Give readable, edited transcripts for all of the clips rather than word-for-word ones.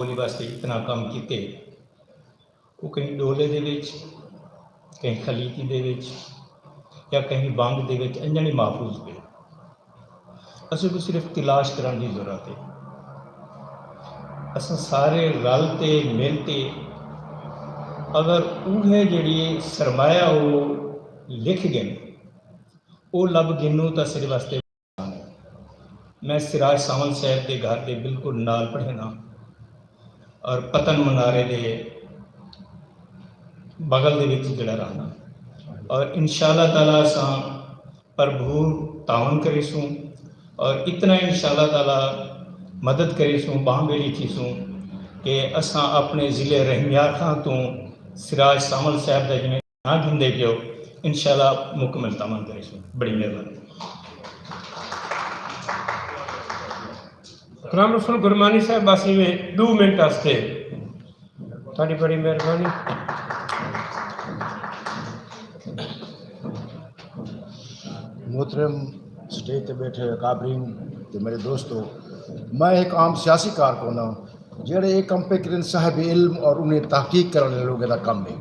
بولی واسطے اتنا کام کیتے وہ کہیں ڈولے دے وچ کہیں خلیقی دے وچ یا کہیں بانگ دے وچ انجانی محفوظ پہ اسے کو صرف تلاش کرنے کی ضرورت ہے. اساں سارے رلتے ملتے اگر اوہ جڑی سرمایہ وہ لکھ گئے وہ لب گنوں تو سارے واسطے. میں سراج ساول صاحب کے گھر کے بالکل نال پڑھنا اور پتن منارے دے بغل دے وچ جڑا رہنا اور انشاءاللہ تعالیٰ اساں پربھور تعاون کرے سوں اور اتنا انشاءاللہ تعالیٰ مدد کرے سوں باہ بیڑی تھی سوں کہ اساں اپنے ضلع رحمیار خان تو سراج ساول صاحب دا جنہیں نہ گھندے پیو انشاءاللہ مکمل تعاون کرے سوں. بڑی مہربانی. غلام رسول گرمانی صاحب باسی میں 2 منٹ آستے تھوڑی بڑی مہربانی. محترم سٹیج تے بیٹھے کابرین تے میرے دوستو، میں ایک عام سیاسی کارکن ہوں جڑے یہ کم پہ کرن صاحب علم اور انہیں تحقیق کرنے لوگوں کا کم ہے.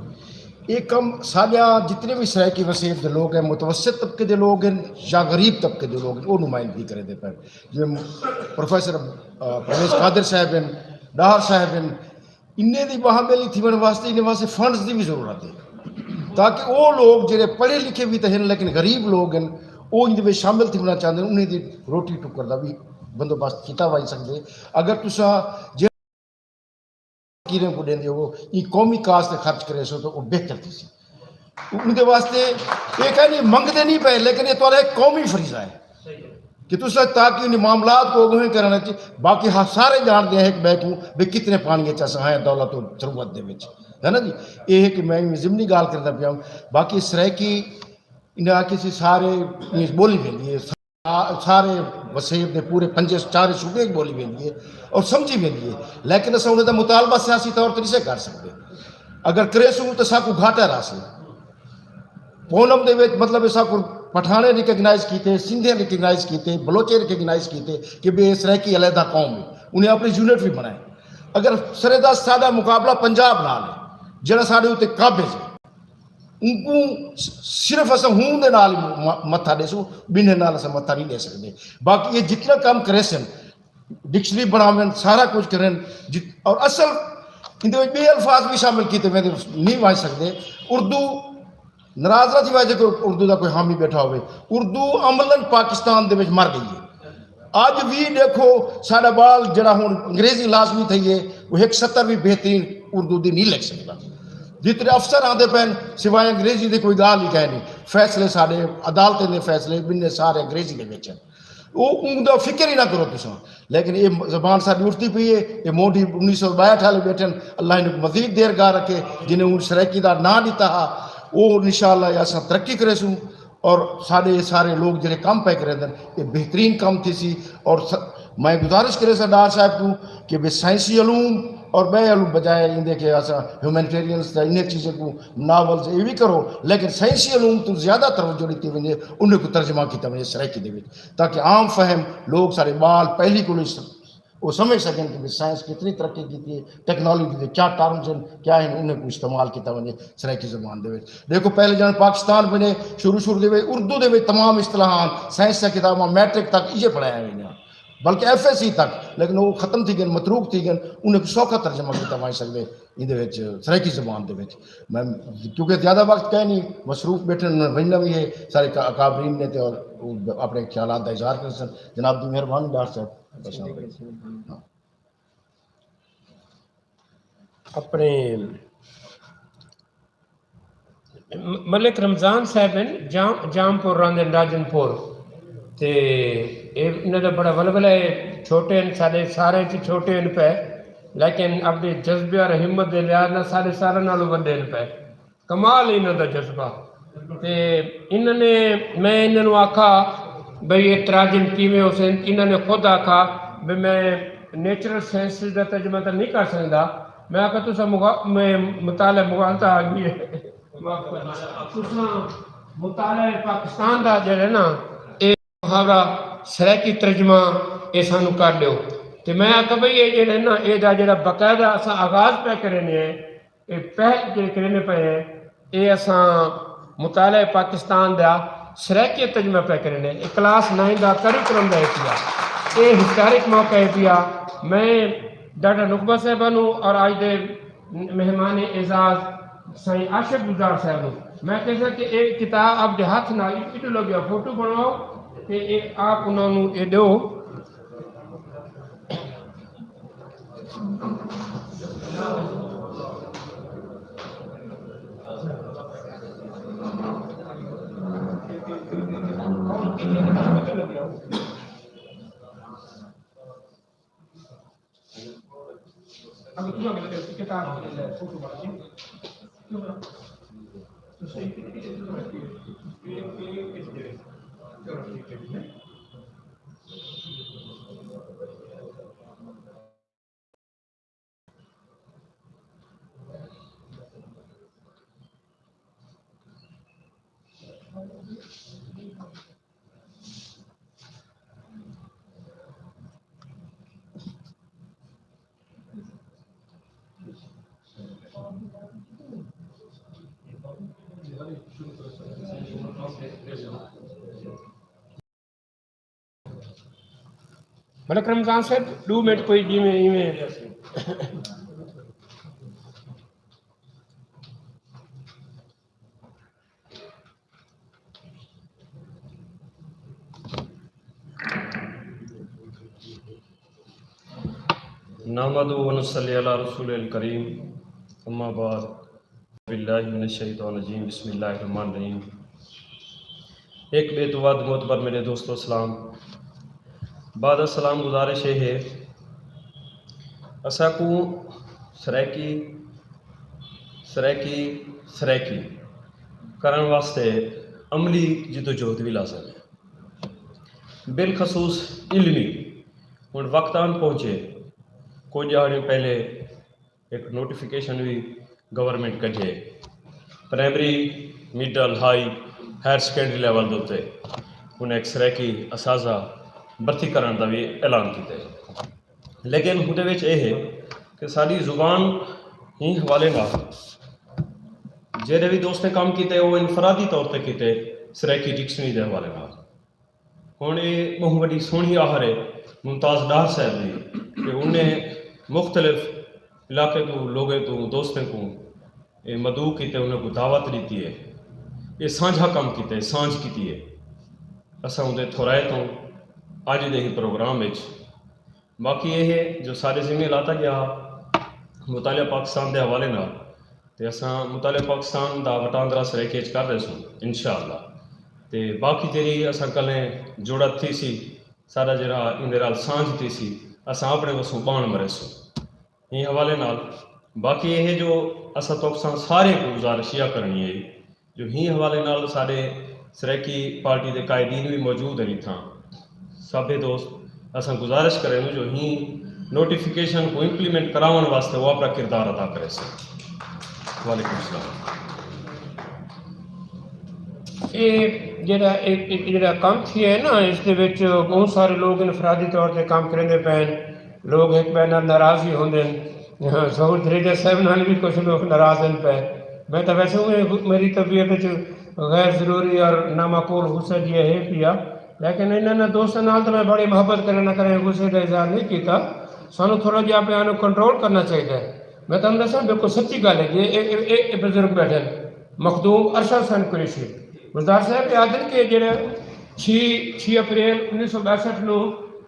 یہ کم سالیاں جتنے بھی سرائکی وسیعت دے لوگ ہیں، متوسط طبقے دے لوگ ہیں یا غریب طبقے دے لوگ ہیں، وہ نمائندگی کرے دے پر جو پروفیسر پرویز قادر صاحب ہیں، ڈاہر صاحب ہیں، انہیں دی باہ بیلی تھی بن واسطے انہیں واسطے فنڈز دی بھی ضرورت ہے تاکہ وہ لوگ جڑے پڑھے لکھے بھی تھے لیکن غریب لوگ ہیں وہ ان میں شامل تھی بنا چاہتے ہیں، انہیں دی روٹی ٹکر دا بھی بندوبست کیتا وائی سکتے. اگر تسا کیریں کو دیں ہو یہ قومی کاس تے خرچ کرے سو تو وہ بہتر تھی سی. ان کے واسطے یہ کہیں نہیں منگتے نہیں پہ لیکن یہ تو ایک قومی فریضہ ہے کہ تسا تاکہ ان معاملات کو اگوہیں کرنا چاہیے. باقی سارے جان دیں ایک بیکوں بے کتنے پانی اچھا سہائیں دولت و ضرورت دے وچ ہے نا جی. یہ ہے کہ میں ضمنی گال کرنا پیا ہوں. باقی سرائکی انہیں کسی سارے بولی بھی سارے وسیب دے پورے 5-4 صوبے کی بولی بھی ہے اور سمجھی بھی ہے لیکن اسا انہیں دا مطالبہ سیاسی طور پر نہیں کر سکتے. اگر کرے سوں تو سا کو گھاٹا راسے پونم دے وچ مطلب اسا کو پٹھانے ریکگنائز کیتے، سندھے ریکگنائز کیتے، بلوچے ریکگنائز کیتے کہ بے سرائکی علیحدہ قوم ہے، انہیں اپنی یونٹ بھی بنائے. اگر سردا سادہ مقابلہ پنجاب نال ہے جڑا ساڈے اوتے قابض ہے ان کو صرف اسا ہوں دے نال متھا دے سو بنے نال اسا متھا نہیں دے سکتے. باقی یہ جتنا کام کرے سن ڈکشنری بناویں سارا کچھ کریں اور اصل اندے بے الفاظ بھی شامل کیتے میں نہیں واج سکتے. اردو ناراض نہ تھی وجہ کہ اردو دا کوئی حامی بیٹھا ہوئے. اردو عملاً پاکستان دے وچ مر گئی ہے. آج بھی دیکھو ساڈا بال جڑا ہوں انگریزی لازمی تھی ہے وہ 170 بھی بہترین اردو دی نہیں لکھ سکتا. جتنے افسر آتے پہن سوائے انگریزی دے کوئی گال ہی کہہ نہیں. فیصلے سارے عدالتیں دے فیصلے بننے سارے انگریزی دے بیچن وہ ان کا فکر ہی نہ کرو تساں. لیکن یہ زبان ساری اٹھتی پئی ہے. یہ موڈی 1962 والے بیٹھن اللہ انہیں مزید دیر گاہ رکھے جنہیں ان سرائکی دا نہ دیتا وہ انشاءاللہ ایسا ترقی کرے سوں اور سارے لوگ جنہیں کام پہ کرے دن یہ بہترین کام تھی سی. اور میں گزارش کرے سا ڈار صاحب کو کہ بے سائنسی علوم اور بے علوم بجائے اندے کہ ایسا ہیومینٹیرینس دا انہیں چیزیں کو ناول سے یہ بھی کرو لیکن سائنسی علوم تو زیادہ توجہ دیتی ونجے انہیں کو ترجمہ کیتا ونجے سرائکی دے وچ تاکہ عام فہم لوگ سارے بال پہلی کو وہ سمجھ سکیں کہ سائنس کتنی ترقی کی ہے، ٹیکنالوجی دے کیا ٹرمز ہیں کیا ہیں انہیں کو استعمال کیتا ونجے سرائکی زبان دے وچ. دیکھو پہلے جان پاکستان بنے شروع دے وچ اردو دے وچ تمام اصطلاحات سائنس سے کتاباں میٹرک تک یہ پڑھایا ہوئے ہیں بلکہ FSC تک لیکن وہ ختم تھی گئے متروک تھی گئے انہیں سوکھا ترجمہ کیتا وائی سکتے اندے سرائکی زبان دے وچ. میں کیونکہ زیادہ وقت کہہ نہیں مصروف بیٹھے وجنا بھی ہے سارے اکابرین نے اور اپنے خیالات کا اظہار کر سن. جناب دی مہربانی ڈاکٹر صاحب. اپنے ملک رمضان صاحب ہیں جام پور راندن راجن پور تے انہوں نے بڑا ولولہ ہے. چھوٹے ہیں سارے چھوٹے ہیں پہ لیکن اپنے جذبے اور ہمت دے لحاظ نہ سارے نالوں بندے ہیں پہ کمال انہوں دا جذبہ. تے انہوں نے میں انہوں نے آکھا بھئی یہ تراجم کیویں ہو سن انہوں نے خود آکھا بھئی میں نیچرل سائنسز دا ترجمہ تو نہیں کر سکتا. میں آکھا تسا مطالعہ مغالطہ آگئی ہے تسا مطالعہ پاکستان دا جڑے نا اے محاورہ سرائکی ترجمہ اے سانو کر دیو. تو میں آتا بھئی یہ جڑے نا یہ جڑا باقاعدہ اساں آغاز پہ کرنے ہیں یہ پہل جڑے کرنے پہ ہیں یہ اساں مطالعہ پاکستان دا سریکی تجمہ پہ کرنے ہیں کلاس 9 دا کریکولم دا پیا یہ ہسٹورک موقع ہے پیا میں ڈاکٹر نقبہ صاحبانو اور آج دے مہمان اعزاز سائیں عاشق گزار صاحب میں کہتا کہ ایک کتاب آپ دے ہاتھ نہ اٹھو لگیا فوٹو بناؤ کہ آپ انہوں نے یہ دو ملک رمضان صاحب 2 منٹ کوئی جی میں نحمد و نصلی علی رسول الکریم اما بعد باللہ من الشیطان الرجیم بسم اللہ الرحمن الرحیم ایک بے تواد معتبر میرے دوستو اسلام بعد السلام گزارش یہ ہے اسا کو سریکی کرن واسطے عملی جدوجہد بھی لازم ہے بالخصوص علمی ہن وقتان پہنچے کچھ دہاڑیوں پہلے ایک نوٹیفیکیشن بھی گورنمنٹ کجے primary middle high higher secondary level دوتے انہیں ایک سریکی اساتذہ بھرتی کرنے کا بھی اعلان کیتے لیکن ہودے وچ یہ ہے کہ ساری زبان ہی حوالے نال جہے بھی دوست نے کام کیتے وہ انفرادی طور پہ کیتے سریکی ڈکشنری دے حوالے نال ہن یہ بہت بڑی سونی آہر ہے ممتاز ڈار صاحب دی کہ انہیں مختلف علاقے کو لوگوں کو دوستوں کو یہ مدعو کیتے انہیں کو دعوت دیتی ہے یہ سانجھا کام کیتے ہے سانجھ کیتی ہے اساں اندر تھورائے تو اج دے ہی پروگرام وچ باقی یہ ہے جو سارے ذمہ لاتا گیا مطالعہ پاکستان دے حوالے نال تے اساں مطالعہ پاکستان دا وٹاندرا سریکے کر رہے سوں انشاءاللہ تے باقی جڑی اساں کلیں جڑت تھی سی سارا جڑا اندر سانجھ تھی سی اساں اپنے وسوں بان مرے سوں یہ حوالے نال باقی یہ ہے جو اساں تو سارے کو گزارش یہ کرنی ہے جو ہی حوالے نال سارے سریکی پارٹی دے قائدین بھی موجود ہیں تھا سبے دوست اساں گزارش کریں جو ہی نوٹیفیکیشن کو امپلیمنٹ کراون واسطے وہ اپنا کردار ادا کرے سے وعلیکم السلام یہ جڑا کام تھی ہے نا اس دے وچ بہت سارے لوگ انفرادی طور پہ کام کرنے پین لوگ ایک بے نال ناراض ہی ہوندے ظہور دریجہ صاحب نال بھی کچھ لوگ ناراض ہیں پہ میں تو ویسے میری طبیعت غیر ضروری اور نامعقول غصے جی ہے پیا لیکن انہوں دوستوں نال تو میں بڑی محبت کرنا کریں غصے کا اظہار نہیں کیتا سانو تھوڑا جہا پیانو کنٹرول کرنا چاہیے میں تمہیں دساں بالکل سچی گل ہے یہ بزرگ بیٹھے مخدوم ارشد حسین قریشی مزدار صاحب یاد ہے کہ جڑے 6 اپریل 1962 نو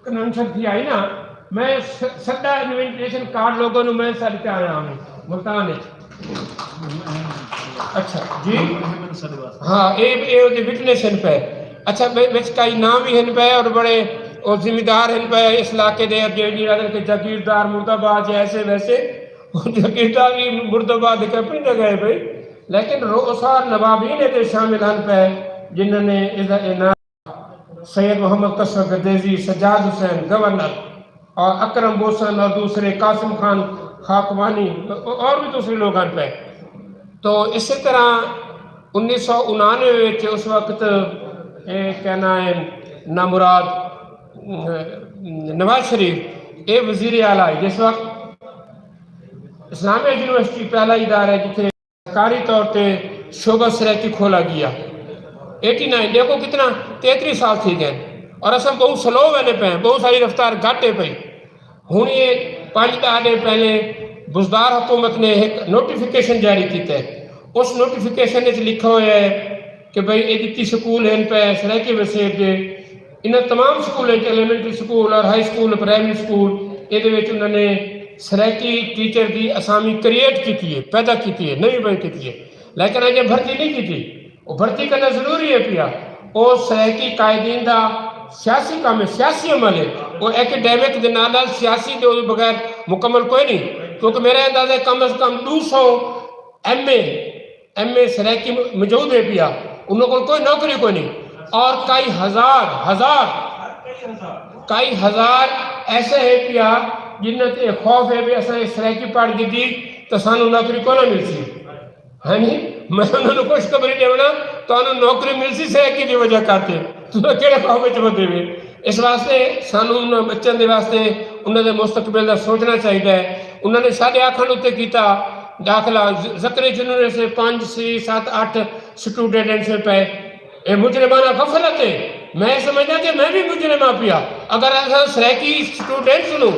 کنونشن تھی آئی نا میں سدا انویٹیشن کارڈ لوگوں نے میں سر کے آیا ہوں ملتان اچھا جی ہاں یہ وٹنس ہیں پہ اچھا بچ کئی نام ہی ہیں پہ اور بڑے اور ذمہ دار ہیں پہ اس علاقے دے کہ جاگیردار مردآباد ایسے ویسے جاگیردار بھی مردآباد ایک اپنی جگہ ہے بھائی لیکن روسار نوابین کے شامل ہیں پہ جنہوں نے سید محمد قصر گدیزی سجاد حسین گورنر اور اکرم بوسن اور دوسرے قاسم خان خاکوانی اور بھی دوسرے لوگ ہیں پہ تو اسی طرح 1999 اس وقت کہنا ہے نامراد نواز شریف اے وزیر اعلیٰ جس وقت اسلامیہ یونیورسٹی پہلا ادارہ ہے جتنے سرکاری طور پہ شعبہ سرائکی کھولا گیا 89 دیکھو کتنا 33 سال تھی گئے اور اصل بہت سلو ویلے پہ ہیں بہت ساری رفتار گھاٹے پہ ہوں یہ 5 دہاڑے پہلے بزدار حکومت نے ایک نوٹیفیکیشن جاری کیتا ہے اس نوٹیفیکیشن میں لکھا ہوا ہے کہ بھئی یہ جتنی سکول ہیں پہ سرائکی وسیب دے انہیں تمام سکول ہیں ایلیمنٹری سکول اور ہائی سکول پرائمری سکول یہ انہوں نے سرائکی ٹیچر دی اسامی کریٹ کی ہے پیدا کی ہے نئی بن کی ہے لیکن اجے بھرتی نہیں کی تھی وہ بھرتی کرنا ضروری ہے پیا وہ سرائکی قائدین دا سیاسی کام ہے سیاسی عمل ہے وہ ایکیڈیمک دے نال سیاسی دے بغیر مکمل کوئی نہیں کیونکہ میرا اندازہ کم از کم 200 ایم اے سرائکی موجود ہے پیا انہوں کو کوئی نوکری کوئی نہیں اور کئی ہزار ایسے ہے پیا جنہیں تے خوف ہے بھی اصلا سرائکی پڑھ دی تو سانو نوکری کو نہ مل سی ہاں جی میں انہوں نے خوشخبری دیونا تو انہوں نوکری مل سی سرائکی دی وجہ کرتے تو کہڑے خوف وچ ودے وے اس واسطے سانو بچوں دے واسطے انہوں نے مستقبل دا سوچنا چاہیے انہوں نے سارے آکھن اتنے کیتا داخلہ زکری جنوری سے 5 6 7 8 اسٹوڈنٹ سے پہ اے مجرمانہ غفلت ہے میں سمجھنا کہ میں بھی مجرمہ پیا اگر ایسا سرائکی اسٹوڈنٹ سنو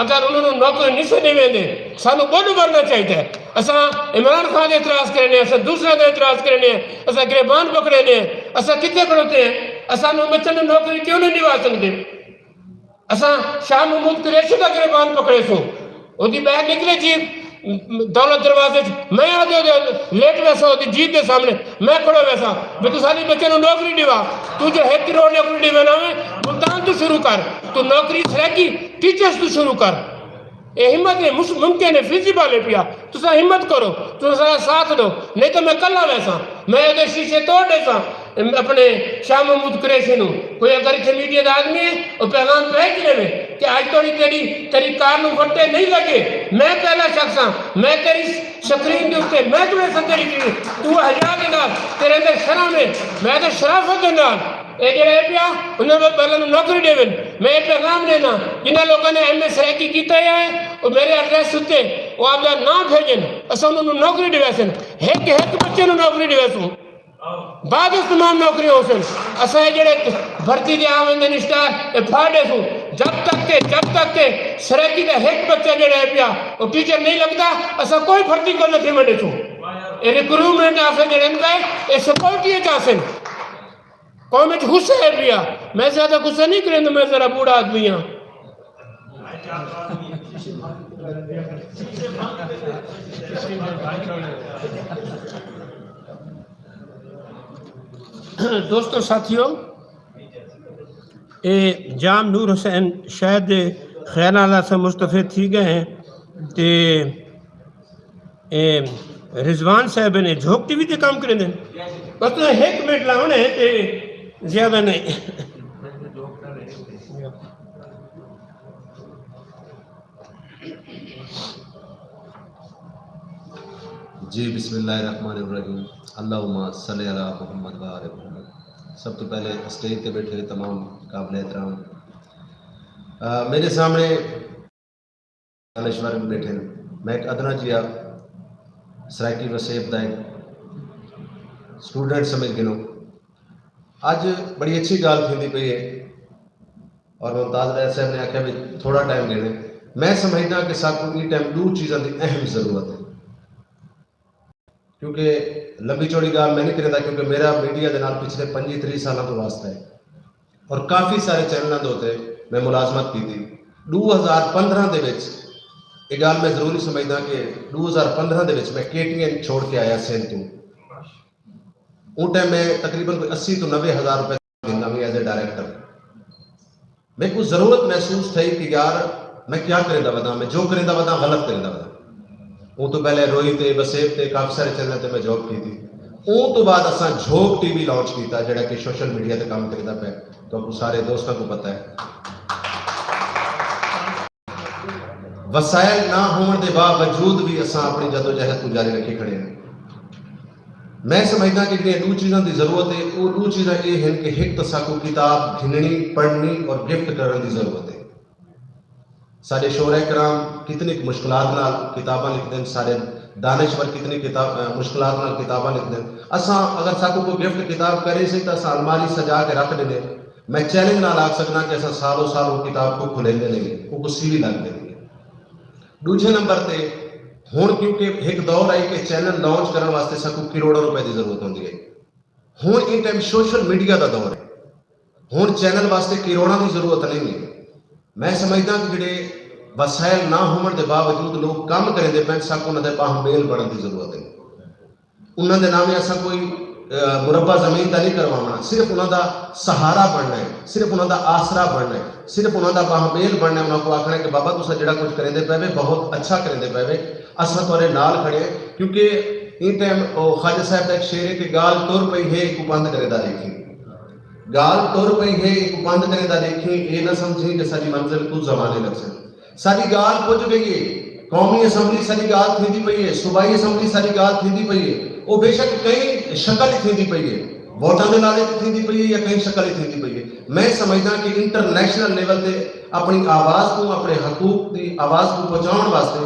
اگر انہوں نے نوکری نہیں سے نہیں ویندے سانو بولو مرنا چاہیے اسا عمران خان دے اعتراض کرنے اسا دوسرے دے اعتراض کرنے اسا گریبان پکڑنے اسا کتنے کھڑوتے ہیں اسا نو بچوں نے نوکری کیوں نہیں دوا سکتے اسا شاہ محمود قریشی کا گریبان پکڑے سو وہ دی بیگ نکلے جی دولت دروازے میں آدھے لیٹ ویسا ہوتی جیت دے سامنے میں کھڑا ویسا میں تو ساری بچے نو نوکری دیوا تو جو 1 کروڑ نوکری دیوا نا میں ملتان تو شروع کر تو نوکری سرائکی ٹیچرز تو شروع کر یہ ہمت ہے ممکن ہے فیزیبل ہے پیا تو سا ہمت کرو تو سا ساتھ دو نہیں تو میں کلا ویسا میں ادھر شیشے توڑ دیسا اپنے شاہ محمود قریشی نو کوئی اگر اتنے میڈیا دا آدمی ہے وہ پیغام بھیج لے کہ آج تو تیری کار نو فٹے نہیں لگے میں پہلا شخص ہاں میں تیری سکرین دے اوپر میں تمہیں سندری کی تو حیا دے نال تیرے اندر شرم ہے میں تے شرافت دے نال اے جڑے پیا انہاں نے پہلے نوکری دیون میں پیغام دینا جنہاں لوگوں نے ایم اے سرائکی کیتا ہے وہ میرے ایڈریس تے وہ آپ دا نام بھیجن اساں انہاں نو نوکری دیویسن ایک بچے نو نوکری دیویسوں بعد اس تمام نوکری ہو سن اساں جڑے بھرتی دے آوندے نشتار پھاڑے سو جب تک کہ سرائکی دا ایک بچہ جڑا ہے پیا وہ ٹیچر نہیں لگتا اساں کوئی بھرتی کو نہیں منڈے سو اے ریکروٹمنٹ آفر جڑے ہیں اے سپورٹی چاہسن قوم وچ غصہ ہے پیا میں زیادہ غصہ نہیں کریں میں ذرا بوڑھا آدمی ہاں دوستو ساتھیوں اے جام نور حسین شاید خیال اللہ سے مستفید تھی گئے ہیں تے رضوان صاحب نے جھوک ٹی وی تے کام کریں بس تو 1 منٹ لاؤنے تے زیادہ نہیں جی بسم اللہ الرحمن الرحیم اللہم صلی علی محمد و آل محمد سب تو پہلے اسٹیج پہ بیٹھے تمام قابل احترام میرے سامنے دانشور بیٹھے میں ایک ادنا جیا سرائکی وسیب دا اسٹوڈنٹ سمجھ گنو اج بڑی اچھی گال تھی پئی ہے اور ممتاز رائے صاحب نے آخیا بھی تھوڑا ٹائم دینے میں سمجھنا کہ ساکو ای ٹائم 2 چیزوں کی اہم ضرورت ہے کیونکہ لمبی چوڑی گال میں نہیں کرتا کیونکہ میرا میڈیا دے نال پچھلے 25-30 سالوں تو واسطہ ہے اور کافی سارے چینلوں کے ہوتے میں ملازمت کی تھی 2015 دے وچ یہ گال میں ضروری سمجھدا کہ 2015 دے وچ میں KTN چھوڑ کے آیا سین تو ان ٹائم میں تقریباً کوئی 80 تو 90 ہزار روپے دینا بھی ایز اے ڈائریکٹر میں کو ضرورت محسوس تھی کہ یار میں کیا کریں دا ودا میں جو کریں دا ودا غلط کریں دا ودا وہ تو پہلے روئی تے وسیب تے کافی سارے چینل تے میں جاب کی تھی اون تو بعد اساں جھوک ٹی وی لانچ کیتا جڑا کہ سوشل میڈیا تے کام کردا پیا تو آپ کو سارے دوستوں کو پتہ ہے وسائل نہ ہون دے باوجود بھی اساں اپنی جدوجہد کو جاری رکھی کھڑے ہیں میں سمجھدا کہ یہ 2 چیزاں دی ضرورت ہے وہ 2 چیزاں یہ ہیں کہ ایک تو ساکو کتاب گھننی پڑھنی اور گفٹ کرنے دی ضرورت ہے سارے شعراء کرام کتنی مشکلات نال کتاباں لکھتے ہیں، سارے دانشور کتنی مشکلات نال کتاباں لکھتے ہیں. اساں اگر ساکو کوئی گفٹ کتاب کرے سی تو اساں الماری سجا کے رکھ دینے. میں چیلنج نال آکھ سکنا کہ اساں سالوں سال وہ کتاب کو کھلیندے نہیں، وہ سی بھی لگ دیں گے. دوجے نمبر تے ہن کیونکہ ایک دور آئی کہ چینل لانچ کرنے واسطے ساکو کروڑوں روپے کی ضرورت ہوندی ہے. ہن ان ٹائم سوشل میڈیا کا دور ہے، ہن چینل واسطے کروڑوں کی ضرورت نہیں ہے. میں سمجھدا کہ جڑے وسائل نہ ہون دے باوجود لوگ کام کریں پہ ساکو انہوں نے باہ میل بڑھن کی ضرورت ہے. انہوں نے نام ایسا کوئی مربع زمین کا نہیں کروانا، صرف انہوں دا سہارا بننا ہے، صرف انہوں دا آسرا بننا ہے، صرف انہوں دا باہ میل بننا ہے. انہوں کو آخنا ہے کہ بابا تسا جڑا کچھ کریں دے پہ بہت اچھا کریں دے پہ اساں تھوڑے نال کھڑے ہیں. کیونکہ ان ٹائم خواجہ صاحب کا ایک شعر ہے کہ گال تر پئی ہے ایک بند کرے دا دیکھی، گال تر پئی ہے ایک بند کرے دا دیکھی، یہ نہ سمجھیں کہ ساری منزل تو زمانے لگ سکے. ساری گال پہنچ گئی ہے، قومی اسمبلی ساری گال تھیندی پئی ہے، صوبائی اسمبلی ساری گال تھیندی پئی ہے. وہ بے شک کئی شکل ہی تھیندی پئی ہے، ووٹاں دے نالے تھیندی پئی ہے یا کئی شکل ہی تھیندی پئی ہے. میں سمجھدا کہ انٹرنیشنل لیول تے اپنی آواز کو، اپنے حقوق کی آواز کو پہنچاؤن واسطے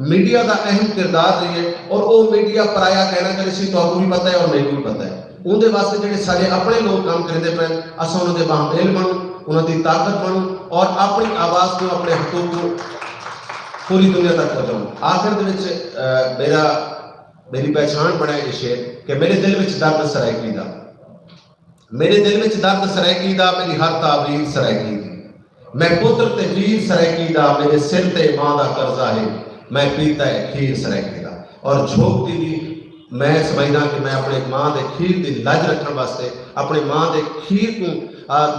میڈیا دا اہم کردار رہی ہے. اور وہ میڈیا پرایا کہنا کرے سی تو آپ کو بھی پتہ ہے اور میرے کو بھی پتہ ہے. اندر واسطے جڑے سارے اپنے لوگ کام کرتے پہ اساں انہوں دے باہ میل بنوں، انہوں دی طاقت بنوں اور اپنی آواز کو، اپنے حقوق کو پوری دنیا تک پہنچاؤں. آخر دے میری پہچان بنا یہ شعر کہ میرے دل وچ درد سرائکی دا، میرے دل وچ درد سرائکی دا، میری ہر تعبیر سرائکی دی. میں پتر تے ویر سرائکی دا، میرے سر تے ماں دا قرضہ ہے، میں پیتا ہے کھیر سرائکی دا. اور جھوکتی دی میں سمجھنا کہ میں اپنے ماں دے کھیر دی لج رکھنے واسطے، اپنے ماں دے کھیر کو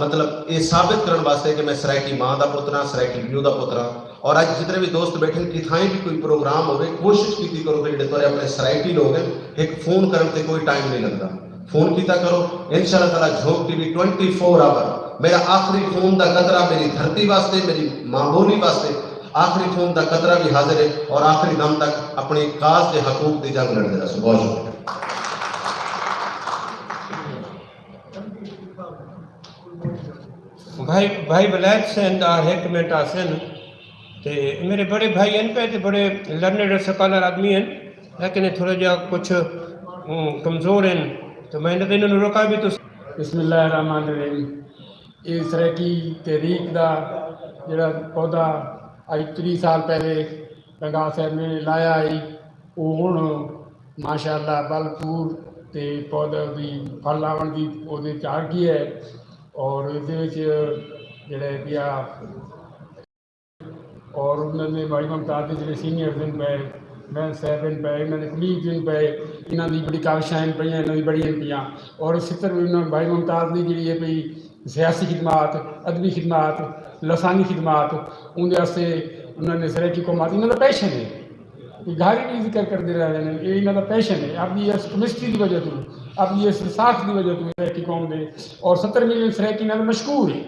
مطلب یہ ثابت کرنے واسطے کہ میں سرائکی ماں دا پترا، سرائکی پیو دا پترا. اور آج جتنے بھی دوست بیٹھے ہیں کتھائیں بھی کوئی پروگرام ہوئے، کوشش کیتی کرو کہ جڑے تھوڑے اپنے سرائکی لوگ ہیں ایک فون کرنے تے کوئی ٹائم نہیں لگتا، فون کیتا کرو. انشاءاللہ تعالیٰ جھوک ٹی وی 24 آور میرا آخری فون دا قطرہ میری دھرتی واسطے، میری ماں بولی واسطے آخری فون دا قطرہ بھی حاضر ہے اور آخری دم تک اپنے کاز کے حقوق دی جنگ لڑ دے رہا. بہت شکریہ. بھائی بلیک سین اور ایک منٹ آسن تے میرے بڑے بھائی ہیں پہ تے بڑے لرنڈ اور سکالر آدمی ہیں لیکن تھوڑا جا کچھ کمزور ہیں تو میں نے انہوں نے روکا بھی. تو بسم اللہ الرحمن الرحیم. یہ سرائکی تحریک دا جڑا پودا آج 30 سال پہلے رنگا صاحب نے لایا آئی وہ ہوں ماشاء اللہ بل پور تے پودا دی پھل لاون دی وہ چاڑ کی ہے. اور اس جڑے پیا اور انہوں نے بھائی ممتاز جڑے سینئر دن پہ میں صاحب پہ انہوں نے کلیگ دن پہ انہوں دی بڑی کاوشاں پہ انہوں دی بڑی پہ اور اسی طرح انہوں بھائی ممتاز دی جڑی ہے پی سیاسی خدمات، ادبی خدمات، لسانی خدمات اندر واسطے انہوں نے سرائکی قومات انہوں کا پیشن ہے. گھاری بھی ذکر کرتے رہے ہیں یہ انہوں کا پیشن ہے. اپنی اس کیمسٹری کی وجہ تو، اپنی اس ساکھ کی وجہ تو سرائکی قوم دے اور 70 ملین سرائکی انہوں مشہور ہے.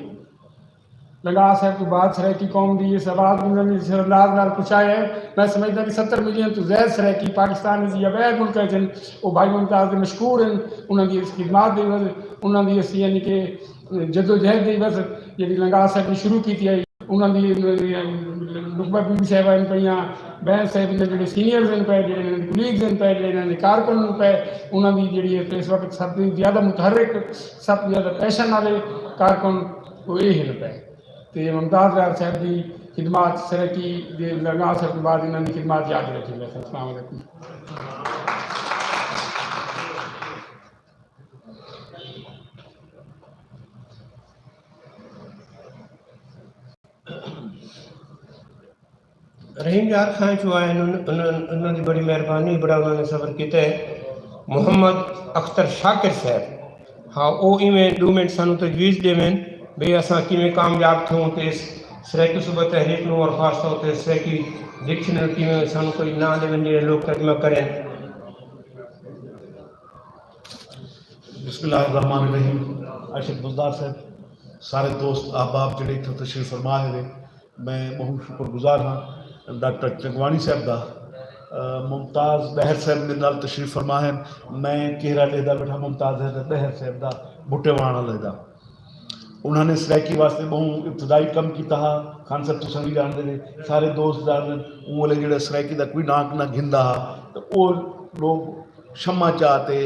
لنگا صاحب تو بعد سرائکی قوم دی یہ سوال انہوں نے انداز نال پوچھایا ہے. میں سمجھتا کہ 70 ملین تو زائد سرائکی پاکستان یا غیر ملک ہیں وہ بھائی ممتاز مشہور ہیں. انہوں کی اس خدمات دی وجہ انہوں کی اس یعنی کہ جد و جہد دی وجہ جی لنگا صاحب نے شروع کی آئی انہوں کی نقبہ بی بی صاحب پہ بہن صاحب نے جڑے سینئرز ہیں پہ جڑے کلیگز ہیں پہ جڑے کارکن پہ انہوں کی جڑی ہے اس وقت سب سے زیادہ متحرک سب سے زیادہ پیشن والے کارکن وہ یہ ہیں پہ. تو ممتاز ریاض صاحب کی خدمات سرائکی لنگا صاحب کے بعد انہوں نے خدمات یاد رکھی. السلام علیکم. رحیم یار خان جو آئے انہوں نے بڑی مہربانی بڑا انہوں نے صبر کیتا ہے. محمد اختر شاکر صاحب ہاں وہ ایویں 2 منٹ سانو تجویز دے میں بھئی اساں کیویں کامیاب تھوں تے اس سرائکی صوبہ تحریک نوں اور خاص طور تے سرائکی ڈکشنری کیویں سانو کوئی نہ دے ونجے لوگ ترجمہ کریں. بسم اللہ الرحمن الرحیم. اشرف بزدار صاحب سارے دوست احباب جڑے اتنے تشریف فرما ہے میں بہت شکر گزار ہاں. ڈاکٹر چنگوانی صاحب دا ممتاز بہر صاحب میرے نال تشریف فرما ہے. میں کہرا لیدا بیٹھا ممتاز بہر صاحب دا بٹے وان والے دا. انہوں نے سرائکی واسطے بہت ابتدائی کم کیتا ہا. خان صاحب تو بھی جانتے ہیں, سارے دوست جانتے ہیں, وہ جڑا سرائکی دا کوئی ناک نہ گھندا ہا, تو وہ لوگ شمع چاہتے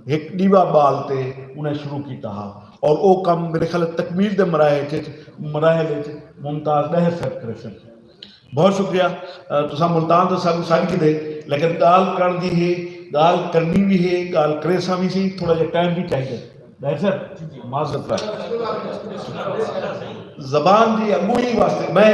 ایک ڈیوا بالتے انہیں شروع کیتا ہا. اور وہ کم میرے خیال تکمیل دے مراحل ممتاز بہر صاحب کرے سن. بہت شکریہ. تساں ملتان تو سب ساری کی دے, لیکن گال کرن دی ہے, گال کرنی بھی ہے, گال کرے سا بھی سی, تھوڑا جا ٹائم بھی چاہیے. بہر صاحب معذرت زبان دی اگوئی واسطے میں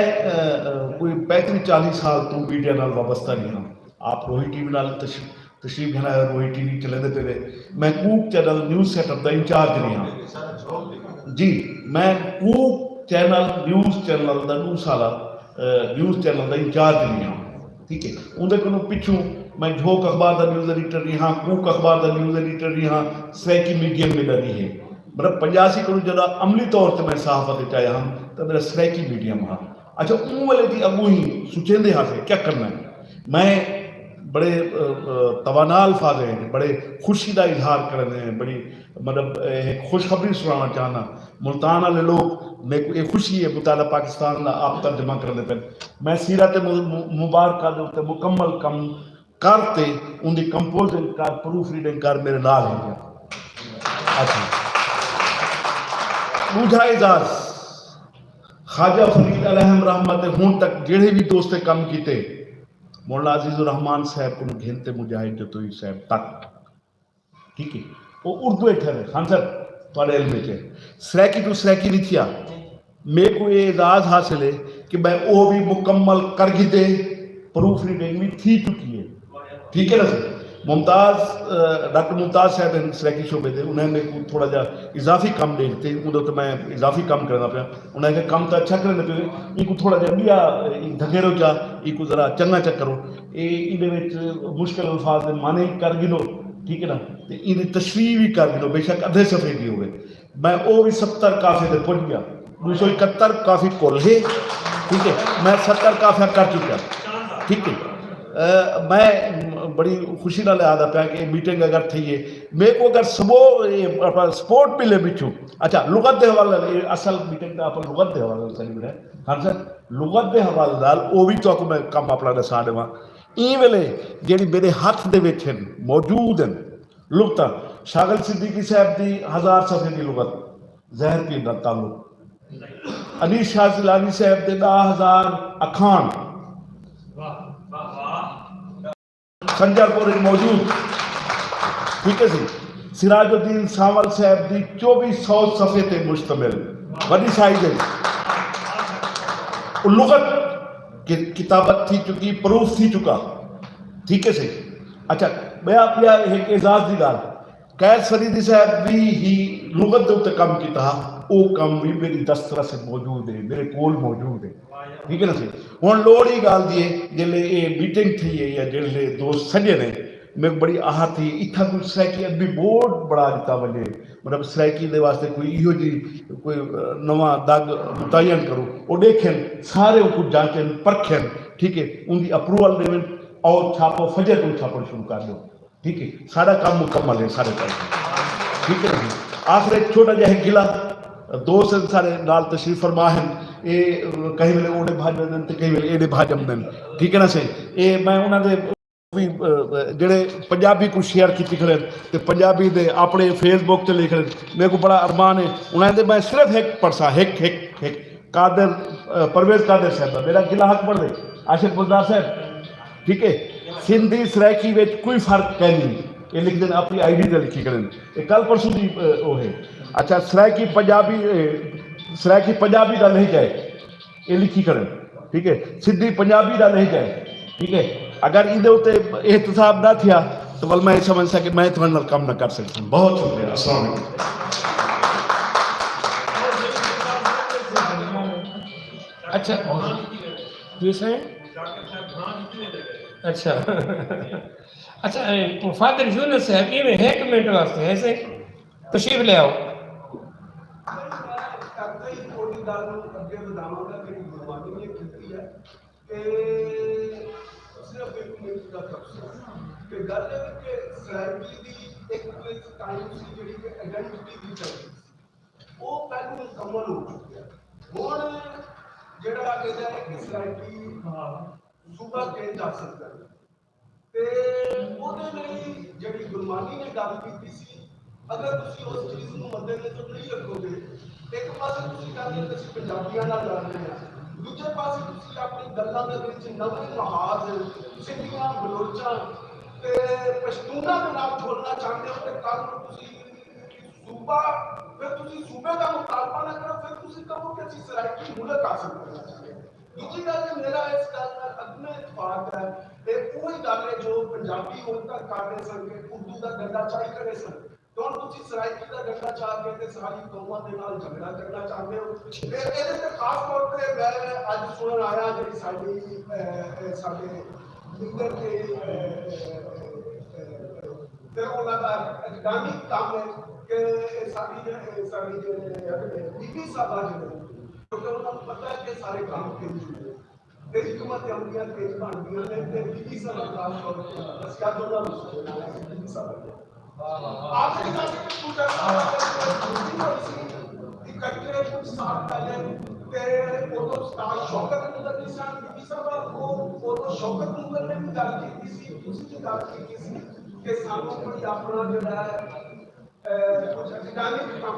کوئی 35-40 سال تو میڈیا نال وابستہ نہیں ہوں. آپ روہی ٹی وی نال تشریف گھنا ہے, روہی ٹی وی چلے دے پہ. میں کوک چینل نیوز سیٹ اپ دا انچارج نہیں ہوں جی. میں کوک چینل نیوز چینل دا 2 سالہ نیوز چینل دا انچارج نہیں ہوں. ٹھیک ہے, اندر کو پچھوں میں جھوک اخبار دا نیوز ایڈیٹر نہیں ہاں, کوک اخبار دا نیوز ایڈیٹر نہیں ہاں, سرائکی میڈیم میں نہیں ہے. مطلب 85 کو جدا عملی طور تے میں صحافت چاہیا ہوں تو میرا سرائکی میڈیم ہاں. اچھا اون والے دی اگو ہی سوچیں دے ہاں سے کیا کرنا ہے. میں بڑے توانا الفاظ ہیں, بڑے خوشی دا اظہار کرنے ہیں, بڑی مطلب خوشخبری سنانا چاہنا. ملتان والے لوگ میں ایک خوشی ہے مطالعہ پاکستان دا آپ ترجمہ کرنے پہ. میں سیرت مبارکہ دے اوتے مکمل کم کرتے ان دی کمپوزنگ کر, پروف ریڈنگ کر میرے نال ہیں. اچھا دوجا اعزاز خواجہ فرید علیہم رحمت ہون تک جڑے بھی دوستے کم کیتے, مولانا عزیز الرحمان صاحب کو گھنتے مجاہد جتوئی صاحب تک. ٹھیک ہے, وہ اردو ایٹھے رہے. خان صاحب تھوڑے علم میں سرائکی تو سرائکی نہیں تھیا. میرے کو یہ اعزاز حاصل ہے کہ میں وہ بھی مکمل کر گیتے, پروف ریڈنگ بھی تھی چکی ہے. ٹھیک ہے نا سر. ممتاز ڈاکٹر ممتاز صاحب ہیں سرائکی شعبے دے, انہیں میرے کو تھوڑا جا اضافی کام دے دیتے, ادھر تو میں اضافی کام کرنا پیا. انہیں کہ کام تو اچھا کرنے پہ, یہ کو تھوڑا جا بیا دھگیرو جا, یہ کو ذرا چنگا چک کرو, یہ مشکل الفاظ دے معنی کر گنو. ٹھیک ہے نا, یہ تشریح بھی کر گنو, بے شک ادھے صفحے کی ہوئے. میں وہ بھی 70 کافی دے پہنچ گیا, 271 کافی کل ہے. ٹھیک ہے, میں 70 کافیاں کر چکا. ٹھیک ہے, میں بڑی خوشی نہ لیا پیا کہ میٹنگ اگر تھی ہے میرے کو اگر سپورٹ ملے بچوں. اچھا لغت دے حوالے اصل میٹنگ آپ لغت دے حوالے چلی بڑھے. ہاں سر لغت دے حوالے دال وہ بھی تو میں کم اپنا دسا دوا. این ویلے جیڑی میرے ہاتھ دے وچ ہیں موجود ہیں لغتاں, شاغل صدیقی صاحب دی 1000 صفحے دی لغت زہر پیر دا تعلق, انیس شاہ زیلانی صاحب دے 10,000 اکھان خنجر پور موجود. ٹھیک ہے جی. سراج الدین سانول صاحب دی 2400 صفحے تے مشتمل بڑی سائز ہے. لغت کتابت تھی چکی, پروف تھی چکا. ٹھیک ہے سی. اچھا میں آپ یا ایک اعزاز دی گال, قید فریدی صاحب بھی ہی لغت دے تے کام کیتا, وہ کام بھی میری دسترس سے موجود ہے, میرے کول موجود ہے. ٹھیک ہے نا سی. ہوں لوڑ ہی گال دیے جلے یہ میٹنگ تھی ہے یا جلے دوست سجے نے میں بڑی آہا تھی اتھا کوئی سرائکی ادبی بورڈ بڑا دیتا وجے, مطلب سرائکی دے واسطے کوئی ایہو جی کوئی نواں داغ متعین کرو, وہ دیکھیں سارے کو جانچیں پرکھیں. ٹھیک ہے, ان کی اپروول دیں اور چھاپو فجر کو چھاپو شروع کر دو. ٹھیک ہے, سارا کام مکمل ہے سارے کام. ٹھیک ہے جی. آخر ایک چھوٹا جہا گلا دوست سارے نال تشریف فرما ہیں, یہ کہیں ویلے اوڑے بھاجم دیں تو کہیں ویلے ایڑے بھاجم دیں. ٹھیک ہے نا سی. یہ میں انہوں نے جڑے پنجابی کو شیئر کی کھڑے تے پنجابی دے اپنے فیس بک تے لکھ رہے, میرے کو بڑا ارمان ہے. انہوں نے میں صرف ایک پڑھسا ایک قادر پرویز قادر صاحب میرا گلا حق پڑھ دے عاشق بلدار صاحب. ٹھیک ہے, سندھی سرائکی وچ کوئی فرق ہے نہیں, یہ لکھ دیں اپنی آئی ڈی تے لکھی کریں. یہ کل پرسوں دی وہ ہے. اچھا سرائکی پنجابی دا نہیں جائے یہ لکھی کریں. ٹھیک ہے, سندھی پنجابی دا نہیں جائے. ٹھیک ہے, اگر یہ احتساب نہ تھیا تو بل میں سمجھ سا کہ میں تھوڑا کم نہ کر سکتا ہوں. بہت شکریہ. السلام علیکم. اچھا دوسرے اچھا اچھا فادر یونس صاحب یہ میں ایک منٹ واسطے ایسے تشریف لے آؤ. ਉਹ ਪਹਿਲਾਂ ਮੁਕੰਮਲ ਹੋ ਚੁੱਕਿਆ। ਹੁਣ ਜਿਹੜਾ ਇਹਦਾ ਇੱਕ ਸਰਾਇਕੀ ਸੂਬਾ ਕੇਂਦਰ ਹਾਸਲ ਕਰਨਾ ਤੇ ਉਹਦੇ ਲਈ ਜਿਹੜੀ ਗੁਰਬਾਣੀ ਨੇ ਗੱਲ ਕੀਤੀ ਸੀ, ਅਗਰ ਤੁਸੀਂ ਉਸ ਚੀਜ਼ ਨੂੰ ਮੱਦੇਨਜ਼ਰ ਨਹੀਂ ਰੱਖੋਗੇ, ਇੱਕ ਪਾਸੇ ਤੁਸੀਂ ਕਹਿੰਦੇ ਕਿ ਅਸੀਂ ਪੰਜਾਬੀਆਂ ਨਾਲ ਲੜਦੇ ਹਾਂ, ਦੂਜੇ ਪਾਸੇ ਤੁਸੀਂ ਆਪਣੀ ਗੱਲਾਂ ਦੇ ਵਿੱਚ ਨਵੇਂ ਮਹਾਜ ਸਿੰਧੀਆਂ, ਬਲੋਚਾਂ ਤੇ ਪਸ਼ਤੂਨਾਂ ਦੇ ਨਾਲ ਜੋੜਨਾ ਚਾਹੁੰਦੇ ਹੋ, ਤੇ ਕੱਲ੍ਹ ਨੂੰ ਤੁਸੀਂ ਸੂਬਾ, ਫਿਰ ਤੁਸੀਂ ਸੂਬੇ ਦਾ ਮੁਤਾਲਬਾ ਨਾ ਕਰੋ, ਫਿਰ ਤੁਸੀਂ ਕਹੋ ਕਿ ਅਸੀਂ ਸਰਾਇਕੀ ਮੁਲਕ ਹਾਸਲ ਕਰਨਾ ਚਾਹੁੰਦੇ ਹਾਂ। ਦੂਜੀ ਗੱਲ ਹੈ, ਮੇਰਾ ਇਸ ਗੱਲ ਨਾਲ ਅਦਨਾ ਇਤਫਾਕ ਹੈ, ਇਹ ਉਹੀ ਗੱਲ ਹੈ ਜੋ ਪੰਜਾਬੀ ਹੁਣ ਤੱਕ ਕਰਦੇ ਸਨ ਕਿ ਉਰਦੂ ਦਾ ਡੰਡਾ ਚਾਹੀ ਕਰੇ ਸਨ, ਤੇ ਹੁਣ ਤੁਸੀਂ ਸਰਾਇਕੀ ਦਾ ਡੰਡਾ ਚਾਹ ਕੇ ਤੇ ਸਾਰੀ ਕੌਮਾਂ ਦੇ ਨਾਲ ਝਗੜਾ ਕਰਨਾ ਚਾਹੁੰਦੇ ਹੋ। ਤੇ ਇਹਦੇ ਤੇ ਖਾਸ ਤੌਰ ਤੇ ਮੈਂ ਅੱਜ ਸੁਣਨ ਆਇਆ ਜਿਹੜੀ ਸਾਡੇ ਲੀਡਰ ਤੇ ਫਿਰ ਉਹਨਾਂ ਦਾ ਐਕਡੈਮਿਕ ਕੰਮ ਹੈ ਕਿ ਸਾਡੀ ਜਿਹੜੇ ਬੀਬੀ ਸਾਹਿਬਾ ਜਿਹੜੇ, ਕਿਉਂਕਿ ਉਹਨਾਂ ਨੂੰ ਪਤਾ ਹੈ ਕਿ ਸਾਰੇ ਕੰਮ ਤੇਜ਼ ਹੁੰਦੇ ਤੇ ਹਕੂਮਤ ਅਮਲੀਆਂ ਤੇਜ਼ ਬਣਦੀਆਂ ਨੇ, ਤੇ ਬੀਬੀ ਸਾਹਿਬਾ ਖਾਸ ਤੌਰ ਤੇ ਅਸੀਂ ਅੱਜ ਉਹਨਾਂ ਨੂੰ ਸੁਣਨਾ ਹੈ ਬੀਬੀ ਸਾਹਿਬਾ ਆਖਰੀ ਗੱਲ ਕਿ ਪੂਜਾ ਇਕੱਠੇ ਕੁਝ ਸਾਲ ਪਹਿਲੇ ਤੇ ਉਦੋਂ ਉਸਤਾਦ ਸ਼ੌਕਤ ਮੁਗਲ ਦੀ ਸਾਨ ਬੀਬੀ ਸਾਹਿਬਾ ਉਹ ਉਦੋਂ ਸ਼ੌਕਤ ਮੁਗਲ ਨੇ ਵੀ ਗੱਲ ਕੀਤੀ ਸੀ, ਤੁਸੀਂ ਵੀ ਗੱਲ ਕੀਤੀ ਸੀ ਕਿ ਸਾਨੂੰ ਕੋਈ ਆਪਣਾ ਜਿਹੜਾ ਹੈ ਕੁਝ ਅਕੈਡਮਿਕ ਕੰਮ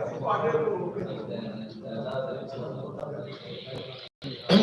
ਅਸੀਂ ਤੁਹਾਡੇ ਨੂੰ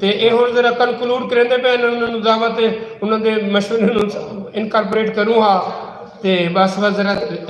ਤੇ ਇਹ ਹੁਣ ਜ਼ਰਾ ਕੰਕਲੂਡ ਕਰਿੰਦੇ ਪਏ ਨੇ, ਉਹਨਾਂ ਨੂੰ ਦਾਵਤ ਉਹਨਾਂ ਦੇ ਮਸ਼ਵਰੇ ਨੂੰ ਇਨਕਾਰਪੋਰੇਟ ਕਰੂੰਗਾ ਤੇ ਬਸ ਜ਼ਰਾ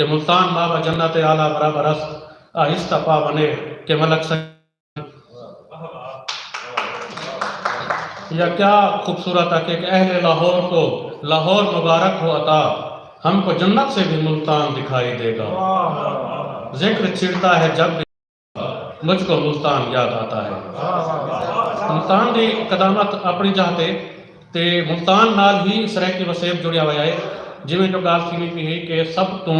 کہ ملتان بابا جنت اعلیٰ برابر اس آہستہ پا بنے کہ ملک سے یا کیا خوبصورت ہے کہ اہل لاہور کو لاہور مبارک ہو عطا، ہم کو جنت سے بھی ملتان دکھائی دے گا، ذکر چھڑتا ہے جب بھی مجھ کو ملتان یاد آتا ہے۔ ملتان دی قدامت اپنی جاتے تے ملتان نال ہی سرائیکی وسیب جڑیا ہوا ہے، جویں جو گال تھی نہیں ہے کہ سب تو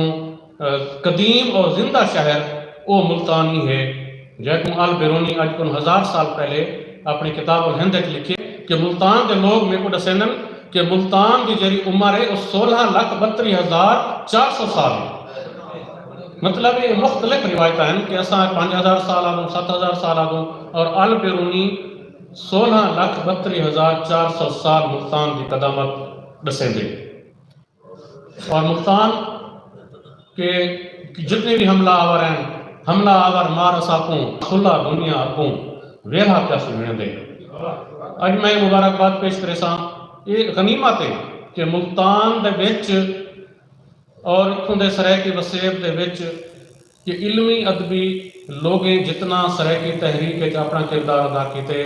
قدیم اور زندہ شہر وہ ملتان ہی ہے، جیکم آل بیرونی آج کن 1000 سال پہلے اپنی کتاب الہند لکھے کہ ملتان دے لوگ میں کو دسینن کہ ملتان دی جری عمر ہے 16,32,400 سال ہے۔ مطلب یہ مختلف روایتیں ہیں کہ ایسا 5,000 سال آگوں 7,000 سال آگوں اور آل بیرونی 16,32,400 سال ملتان دی قدامت دسیں دے۔ اور ملتان کے جتنے بھی حملہ آور ہیں، حملہ آور مار ساکوں خلا دنیا کوں ویلہ کیا سننے دے۔ اج میں مبارکباد پیش کرے ساں یہ غنیمت ہے کہ ملتان دے وچ اور اتھوں دے سرائیکی وسیب دے وچ کہ علمی ادبی لوگیں جتنا سرائیکی تحریک اپنا کردار ادا کیتے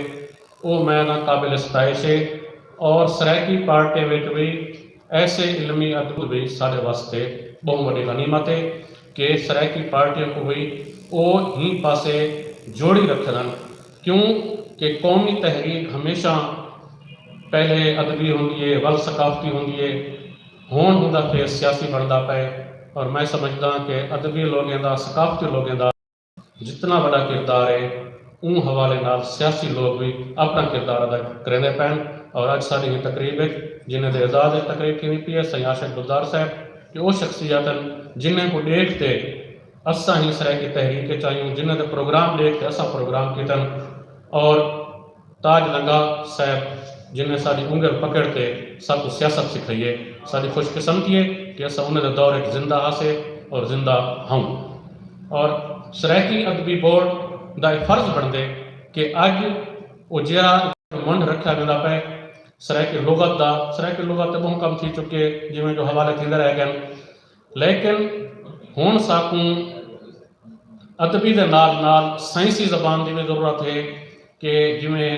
وہ میں نہ قابل ستائش ہے، اور سرائیکی پارٹی وچ بھی ایسے علمی ادب بھی سارے واسطے بہت بڑی غنیمت ہے کہ سرائیکی پارٹیوں کو بھی وہ ہی پاسے جوڑی رکھن، کیوں کہ قومی تحریک ہمیشہ پہلے ادبی ہوندی ہے، ول ثقافتی ہوندی ہے، ہون ہوندا پھر سیاسی بندا پے، اور میں سمجھدا کہ ادبی لوگیں دا ثقافتی لوگیں دا جتنا بڑا کردار ہے اون حوالے نال سیاسی لوگ بھی اپنا کردار ادا کرنے پین۔ اور آج ساری ہی تقریب جنہیں دے اعزاز تقریب کی پی ہے سید عاشق گلزار صاحب کہ وہ شخصیات جنہیں کو دیکھتے اساں ہی سرائیکی تحریک چاہیوں، جنہیں دے پروگرام دیکھتے اساں پروگرام کیتن، اور تاج لنگا صاحب جنہیں ساری انگل پکڑتے سب کو سیاست سکھائیے، ساری خوش قسمتی ہے کہ ایسا انہیں دے دور ایک زندہ آسے اور زندہ ہوں۔ اور سرائیکی ادبی بورڈ دا ایک فرض بن دے کہ آج وہ جہاں منڈ رکھا گیا پہ سرائیکی لغت دا، سرائیکی لغت تے بہت کم تھی چکے جویں جو حوالے تھیندے رہ گئے، لیکن ہون ساکوں ادبی دے نال نال سائنسی زبان دی بھی ضرورت ہے کہ جویں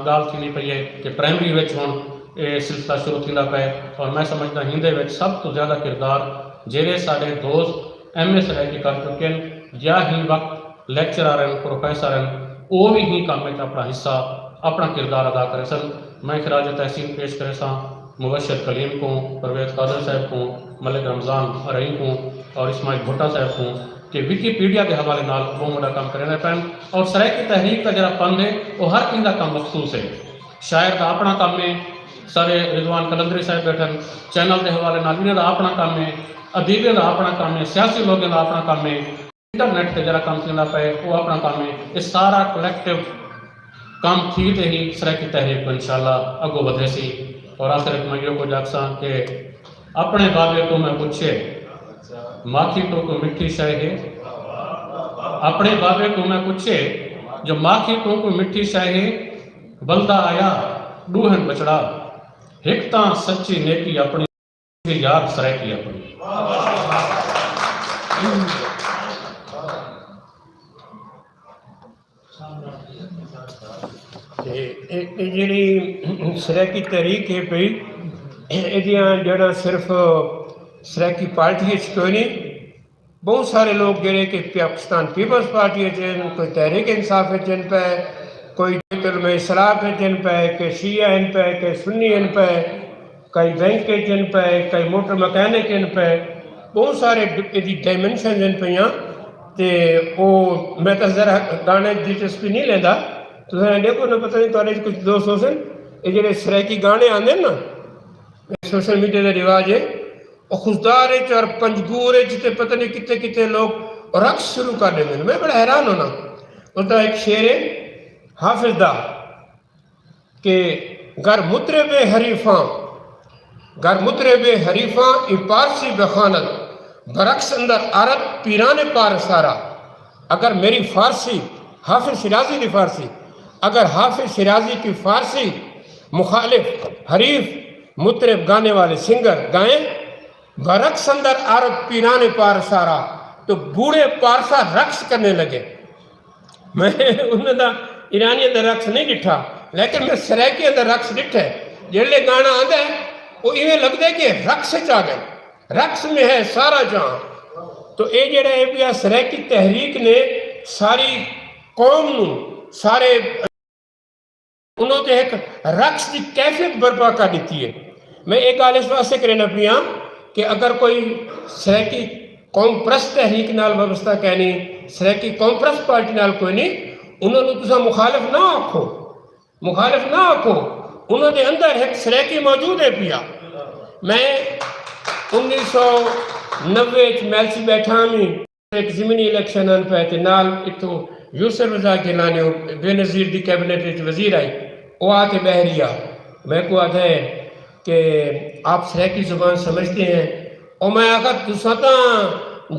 گال تھی نہیں پئی ہے کہ پرائمری وچ ہون یہ سلسلہ شروع تھیندا پے، اور میں سمجھدا ہندے وچ سب تو زیادہ کردار جہڑے سارے دوست ایم اے سرائیکی کر چکے ہیں یا ہی وقت لیکچرر ہیں پروفیسر ہیں وہ بھی ہی کام میں اپنا حصہ اپنا کردار ادا کرے سن۔ میں خراج تحسین پیش کرے ساں مبشر کلیم کو، پرویز قادر صاحب کو، ملک رمضان رحیم کو اور اسماعیل بھٹا صاحب کو کہ ویکیپیڈیا کے حوالے نال وہ بڑا کام کرنے پین، اور سرائیکی تحریک کا جڑا پن ہے وہ ہر کہیں کا کام مخصوص ہے۔ شاعر کا اپنا کام ہے، سارے رضوان کلندری صاحب بیٹھن چینل کے حوالے نال انہیں دا اپنا کام ہے، ادیبیں دا اپنا کام ہے، سیاسی لوگوں دا اپنا کام ہے، انٹرنیٹ تے جڑا کام چلنا پے وہ اپنا کام ہے۔ یہ سارا کلیکٹیو کام تھی تے ہی سرائیکی تحریک کو انشاءاللہ اگو بدھے سی۔ اور آخر ایک میں کو جاکساں کہ اپنے بابے کو میں پوچھے ماکھی تو کوئی مٹھی شے ہے، اپنے بابے کو میں پوچھے جو ماکھی تو کوئی مٹھی شے ہے، بلدہ آیا ڈوہن بچڑا ایک تاں سچی نیکی اپنی یاد سرائیکی اپنی۔ جڑی سرائیکی تحریک ہے پئی یہ جڑا صرف سرائیکی پارٹی کوئی نہیں، بہت سارے لوگ جڑے کہ پاکستان پیپلز پارٹی چن، کوئی تحریک انصاف چن پہ، کوئی علم اصلاح چن پہ، کہ شیعہ ان پہ، کہ سنی ان پہ، کئی بینک چن پہ، کئی موٹر مکینک ان پہ، بہت سارے ڈائمنشن ان پہ تے وہ میں تو ذرا گانے دلچسپی نہیں لینا، تو دیکھو نہ پتہ نہیں تھوڑے کچھ دوست ہو سن یہ جڑے سرائیکی گانے آندے نا سوشل میڈیا کا رواج ہے وہ خوددار اور پنجگور تے پتہ نہیں کتے کتے لوگ رقص شروع کر دیں گے۔ میں بڑا حیران ہونا، ہوتا ایک شعر ہے حافظ دا کہ گر مطرب حریفاں گر مطرب حریفاں ای پارسی بخاند برعکس اندر عرب پیران پار سارا۔ اگر میری فارسی حافظ شیرازی کی فارسی، اگر حافظ شیرازی کی فارسی مخالف حریف مطرب گانے والے سنگر گائیں برقص اندر عرب پیران پارسارا تو بوڑھے پارسا رقص کرنے لگے. میں انہوں دا ایرانی اندر رقص نہیں ڈٹھا لیکن میں سریکی اندر رقص ڈٹھا ہے. جڑے گانا آدھا ہے وہ ایویں لگتا ہے کہ رقص چاہ گئے, رقص میں ہے سارا جہاں. تو اے جڑا اے پیا سریکی تحریک نے ساری قوم نو سارے انہوں نے ایک رقص کی کیفیت برپا کر دیتی ہے. میں ایک گل اس واسطے کرنا پیا کہ اگر کوئی سریکی قوم پرست تحریک نال وابستہ کہنی سریکی قوم پرست پارٹی نال کوئی نہیں, انہوں نے تسا مخالف نہ آکھو, مخالف نہ آکھو. انہوں نے اندر ایک سریکی موجود ہے پیا. میں 1990 میلسی بیٹھا میں ایک زمینی الیکشن ان پہ تے نال اتو یوسف رضا گیلانی بے نظیر دی کیبنٹ وزیر آئی, وہ آتے بحریہ میں کو آتا ہے کہ آپ سریکی زبان سمجھتے ہیں, اور میں آخر تساں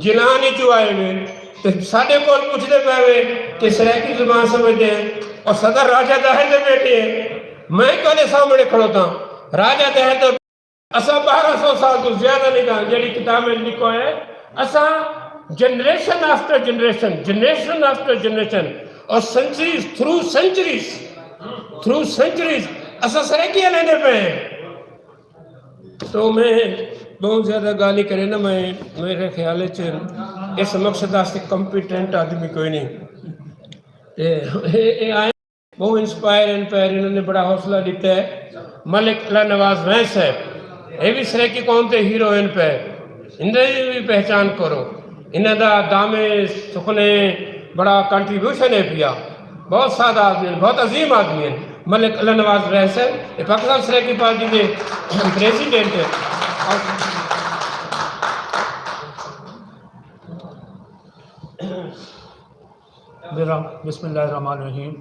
جلانی جو آئے ہوئے تو ساڑھے کول پوچھتے پہوے کہ سریکی زبان سمجھتے ہیں, اور صدر راجہ داہر دے بیٹھے ہیں. میں کہنے سامنے کھڑوتا راجہ داہر تو اسا 1200 سال تو زیادہ نہیں کہا جیڑی کتاب میں لکھو ہے اسا generation after generation, generation after generation اور سنچریز تھرو سنچریز اسا سریکی لینے پہ ہیں. تو میں بہت زیادہ گالی کرے نا, میں میرے خیال اس مقصد سے کمپیٹنٹ آدمی کوئی نہیں. آئے بہت انسپائر انہوں نے بڑا حوصلہ دیتا ہے. ملک اللہ نواز وین صاحب یہ بھی سریکی قوم تے ہیرو ان پہ انہیں بھی پہچان کرو. انہیں دا دامے سکھنے بڑا کنٹریبیوشن ہے پیا. بہت سادہ آدمی ہیں, بہت عظیم آدمی ہیں. ملک اللہ نواز وین صاحب یہ پاکستان سریکی پارٹی کے پریزیڈنٹ ہے. بسم اللہ الرحمن الرحیم.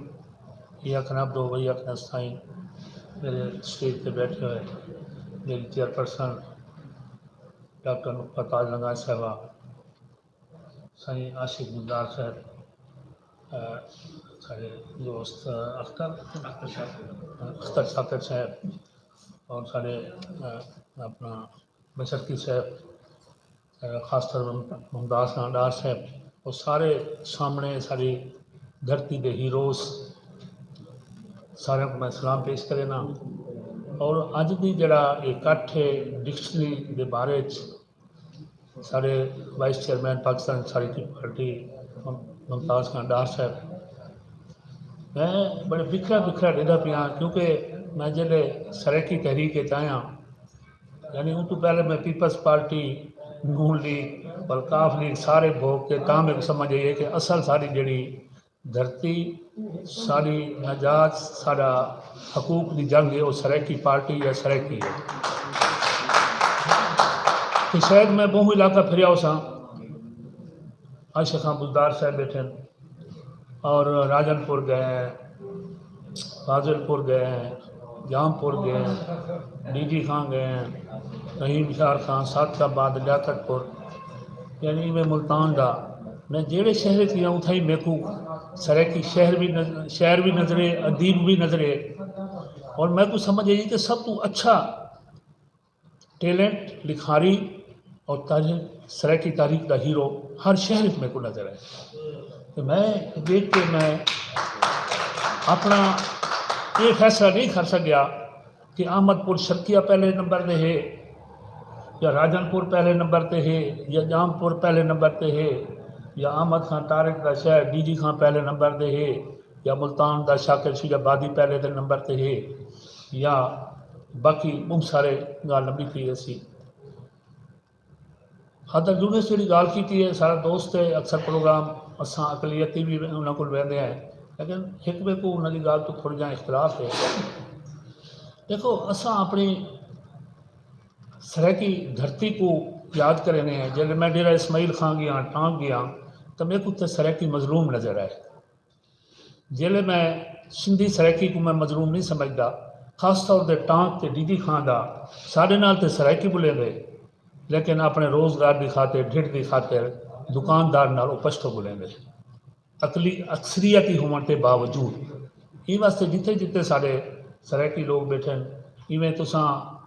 یا کناب دو ویا کنستائن میرے اسٹیج پہ بیٹھے ہوئے میری چیئر پرسن ڈاکٹر نقطہ تاج نگار صاحبہ, سائیں عاشق گلزار صاحب, سارے دوست اختر شاکر صاحب, اور سارے اپنا بشرکی صاحب, خاص طور ممتاز ڈار صاحب, اور سارے سامنے ساری دھرتی دے ہیروز سارے کو میں سلام پیش کرے نا. اور اج دی جڑا اکٹھ ہے ڈکشنری دے بارے سارے vice chairman Pakistan Saraiki party Mumtaz Khan Dar صاحب, میں بڑے بکھرا ڈیدا پیا کیونکہ میں جلے سریکی تحریک چاہیاں یعنی ان تو پہلے میں پیپلز پارٹی نون لیگ اور کاف لیگ سارے بھوگ کے تاں میں سمجھ آئیے کہ اصل ساری جڑی دھرتی ساری نجات سارا حقوق دی جنگ ہے وہ سریکی پارٹی یا سریکی ہے. تو شاید میں بہت علاقہ پھریا ہو سا, عاشق خان بزدار صاحب بیٹھے اور راجن پور گئے ہیں, فاضل پور گئے ہیں, جام پور گئے ہیں, ڈی جی خان گئے ہیں, رحیم شار خان, ساتھ آباد, لیاقت پور, یعنی میں ملتان دا میں جیڑے شہر کی ہوں تھا ہی میں کو سریکی شہر بھی نظرے, ادیب بھی نظرے, اور میں کو سمجھ آئی کہ سب تو اچھا ٹیلنٹ لکھاری اور تاریخ سریکی تاریخ دا ہیرو ہر شہر میں کو نظر ہے. تو میں دیکھ کے میں اپنا یہ فیصلہ نہیں کر سکیا کہ احمد پور شرکیہ پہلے نمبر دے ہے یا راجن پور پہلے نمبر تے ہے یا جام پور پہلے نمبر تے ہے یا احمد خان طارق دا شہر ڈی جی خان پہلے نمبر دے ہے یا ملتان دا شاکر شیخ آبادی پہلے دے نمبر تے ہے یا باقی بہت سارے گال لمبی تھی ایسی. حضرت یونیورسٹی گال کی ہے سارا دوست ہے, اکثر پروگرام اساں اقلیتی بھی انہوں کو وہدے ہیں لیکن ایک بے کو انہوں کی گال تو تھوڑی جہاں اختلاف ہے. دیکھو اساں اپنی سریکی دھرتی کو یاد کرنے ہیں. جب میں ڈیرہ اسماعیل خان گیا ٹانگ گیا تو میرے کو سریکی مظلوم نظر آئے. جب میں سندھی سریکی کو میں مظلوم نہیں سمجھتا, خاص طور پر ٹانگ تے ڈی جی خان دا سارے نال تے سریکی بولے دے لیکن اپنے روزگار دی خاطر ڈھڑ دی خاطر دکاندار نال پشتو بولیں دے اکثریتی ہونے کے باوجود. یہ واسطے جتنے جتنے سارے سریکی لوگ بیٹھے ایویں تساں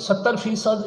70%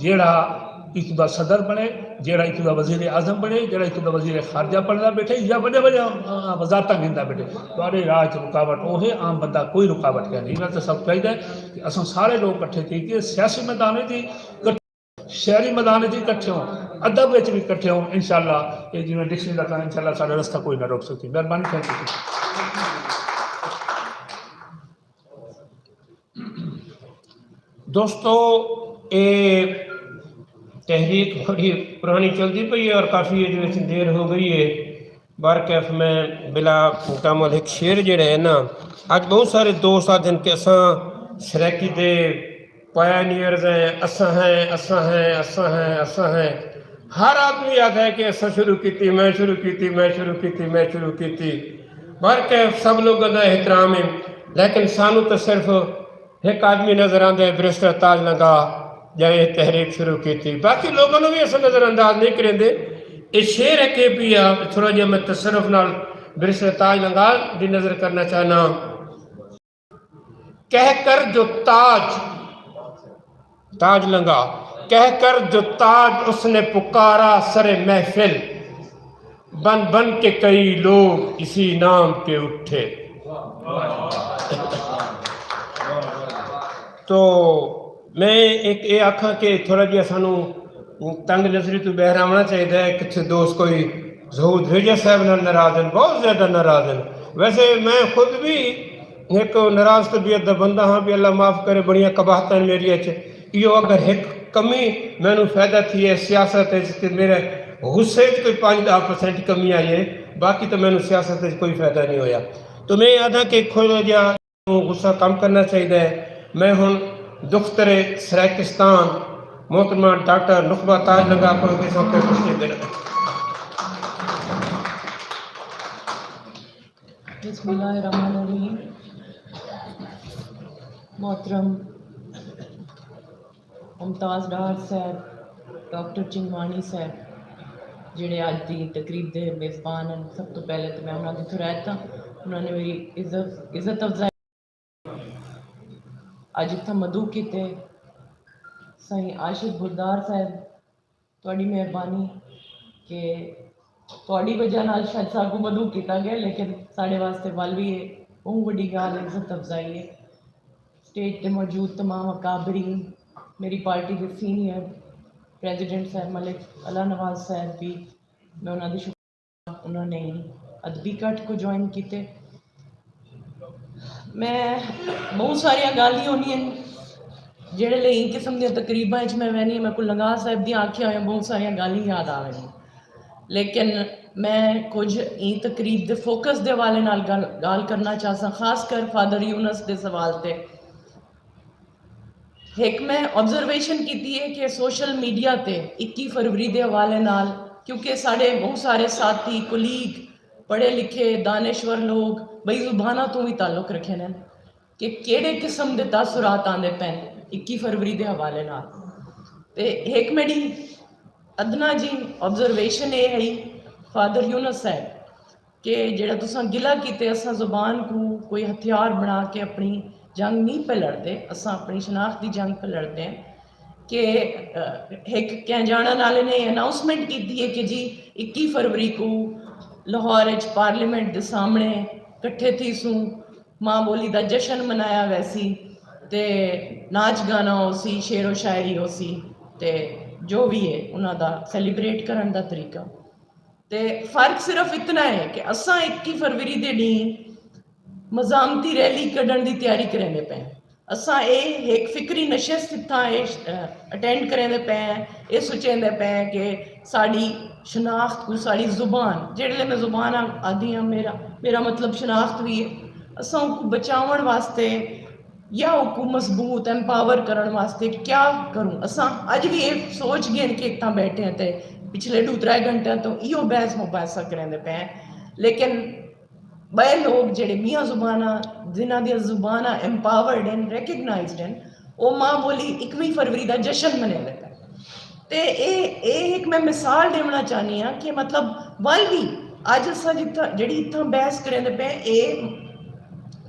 جیڑا اتو دا صدر بنے، جیڑا اتو دا وزیر اعظم بنے، جیڑا اتو دا وزیر خارجہ بندا بیٹھے یا بڑے بڑے وزارتاں گھندا بیٹھے، تھوڑے راہ چ رکاوٹ وہ ہے، عام بندہ کوئی رکاوٹ کیا نہیں۔ میں تو سب چاہیے کہ اساں سارے لوگ کٹھے تھی کہ سیاسی میدان جی شہری میدان جی کٹھے ہوں، ادب وچ بھی کٹھے ہوں، انشاءاللہ یہ جی میں ڈکشنری رکھا انشاءاللہ سارا رستہ کوئی نہ روک سکتی۔ مہربانی تھینک یو۔ دوستو یہ تحریک بڑی پرانی چلتی پئی ہے اور کافی دیر ہو گئی ہے۔ بارکیف میں بلا مکمل ایک شعر جڑا ہے نا، آج بہت سارے دوست آ جن کے اساں سریکی دے پائنیئرز ہیں، اساں ہیں اساں ہیں اساں ہیں اساں ہیں، ہر آدمی یاد ہے کہ اساں شروع کیتی، میں شروع کیتی، میں شروع کیتی، میں شروع کیتی۔ بارکیف سب لوگوں کا احترام ہے، لیکن سانو تو صرف ایک آدمی نظر آتا ہے برسٹر تاج لگا جائے یہ تحریک شروع کی تھی، باقی لوگوں نے بھی ایسا نظر انداز نہیں کریں دے۔ یہ شعر ہے کہ بھی تھوڑا جہا میں تصرف نال برسٹر تاج لگا دی نظر کرنا چاہنا۔ کہہ کر جو تاج لگا، کہہ کر جو تاج اس نے پکارا سر محفل، بن بن کے کئی لوگ اسی نام پہ اٹھے۔ تو میں ایک یہ آکھاں کہ تھوڑا جہا سانو تنگ نظری تو بہر آنا چاہیے ہے۔ کچھ دوست کوئی ظہور ریجا صاحب نال ناراض ہیں، بہت زیادہ ناراض ہیں۔ ویسے میں خود بھی ایک ناراض طبیعت دا بندہ ہاں، بھی اللہ معاف کرے، بڑیاں قباحتاں میری اچھے یہ اگر ایک کمی میں نو فائدہ تھی ہے سیاست ہے، میرے غصے کوئی 5-10% کمی آئی ہے، باقی تو میں نو سیاست کوئی فائدہ نہیں ہویا۔ تو میں یاد ہے کہ تھوڑا جہا غصہ کم کرنا چاہیے ہے۔ میں ہن دختر سریکستان محترمہ ڈاکٹر نخبہ تاج لگا کو اس وقت خوشی دینا۔ بسم اللہ الرحمن الرحیم۔ محترم ممتاز ڈار صاحب، ڈاکٹر چنگوانی صاحب جڑے اج دی تقریب دے میزبان ہیں، سب تو پہلے تو میں انہوں نے تھرائتا، انہوں نے میری عزت افزائی اج اتنا مدعو کیتے۔ سائیں عاشق بلدار صاحب تھوڑی مہربانی کہ تھوڑی وجہ نال شاید ساگو مدعو کیتا گیا، لیکن ساڑے واسطے ول بھی ہے بہت بڑی گال عزت افزائی ہے۔ اسٹیج تے موجود تمام اکابرین، میری پارٹی کے سینئر پریزیڈنٹ صاحب ملک اللہ نواز صاحب بھی میں انہوں نے شکریہ، انہوں نے ادبی کٹ کو جوائن کیتے۔ میں بہت ساری گالی ہونی ہیں جہے لئے ان قسم دیا تقریباں میں وینی میں کو لنگا صاحب دی آنکھیں ہوئے بہت ساری گالی یاد آ رہی، لیکن میں کچھ این تقریب دے فوکس دے والے نال گال کرنا چاہتا، خاص کر فادر یونس دے سوال تے۔ ایک میں آبزرویشن کی ہے کہ سوشل میڈیا تے 21 فروری دے حوالے نال، کیونکہ ساڑے بہت سارے ساتھی کلیگ پڑھے لکھے دانشور لوگ بئی زبانہ تو بھی تعلق رکھے ہیں کہ کیڑے قسم دے تاثرات آندے پین 21 فروری دے حوالے نال۔ تے ایک میری ادنا جی آبزرویشن یہ ہے فادر یونس صاحب کہ جڑا تساں گلہ کیتے اساں زبان کو کوئی ہتھیار بنا کے اپنی جنگ نہیں پہ لڑتے، اساں اپنی شناخت دی جنگ پہ لڑتے ہیں کہ ایک کہیں جانا نالے نے اناؤنسمنٹ کی دی ہے کہ جی 21 فروری کو لاہور پارلیمنٹ دے سامنے کٹھے تھی سوں ماں بولی دا جشن منایا ویسی تے ناچ گانا ہو سی، شعر و شاعری ہو سی تے جو بھی ہے انہاں دا سیلیبریٹ کرن دا طریقہ۔ تے فرق صرف اتنا ہے کہ اساں 21 فروری دے ڈین مزامتی ریلی کڈن دی تیاری کرنے پہ ہیں، اساں ایک فکری نشست اتنا اٹینڈ کرنے پہ ہیں، یہ سوچیں پہ ہیں کہ ساڑی شناخت کو ساڑی زبان جڑے میں زبان آدھی ہاں میرا مطلب شناخت بھی ہے، اساں کو بچاون واسطے یا کو مضبوط امپاور کرن واسطے کیا کروں۔ اساں اج بھی یہ سوچ گئے کہ اتنا بیٹھے ہیں تے پچھلے 2-3 گھنٹے تو ایو بحث مباحثہ کرنے پہ ہیں، لیکن بے لوگ جڑے میاں زبانہ جنہ دیا زبانہ امپاورڈ ہیں ریکگنائزڈ ہیں وہ ماں بولی 21 فروری دا جشن منے لیتا ہے۔ تے ایک میں مثال دینا چاہنی ہاں کہ مطلب وال بھی آج اساں جڑی اتنا بحث کرنے پہ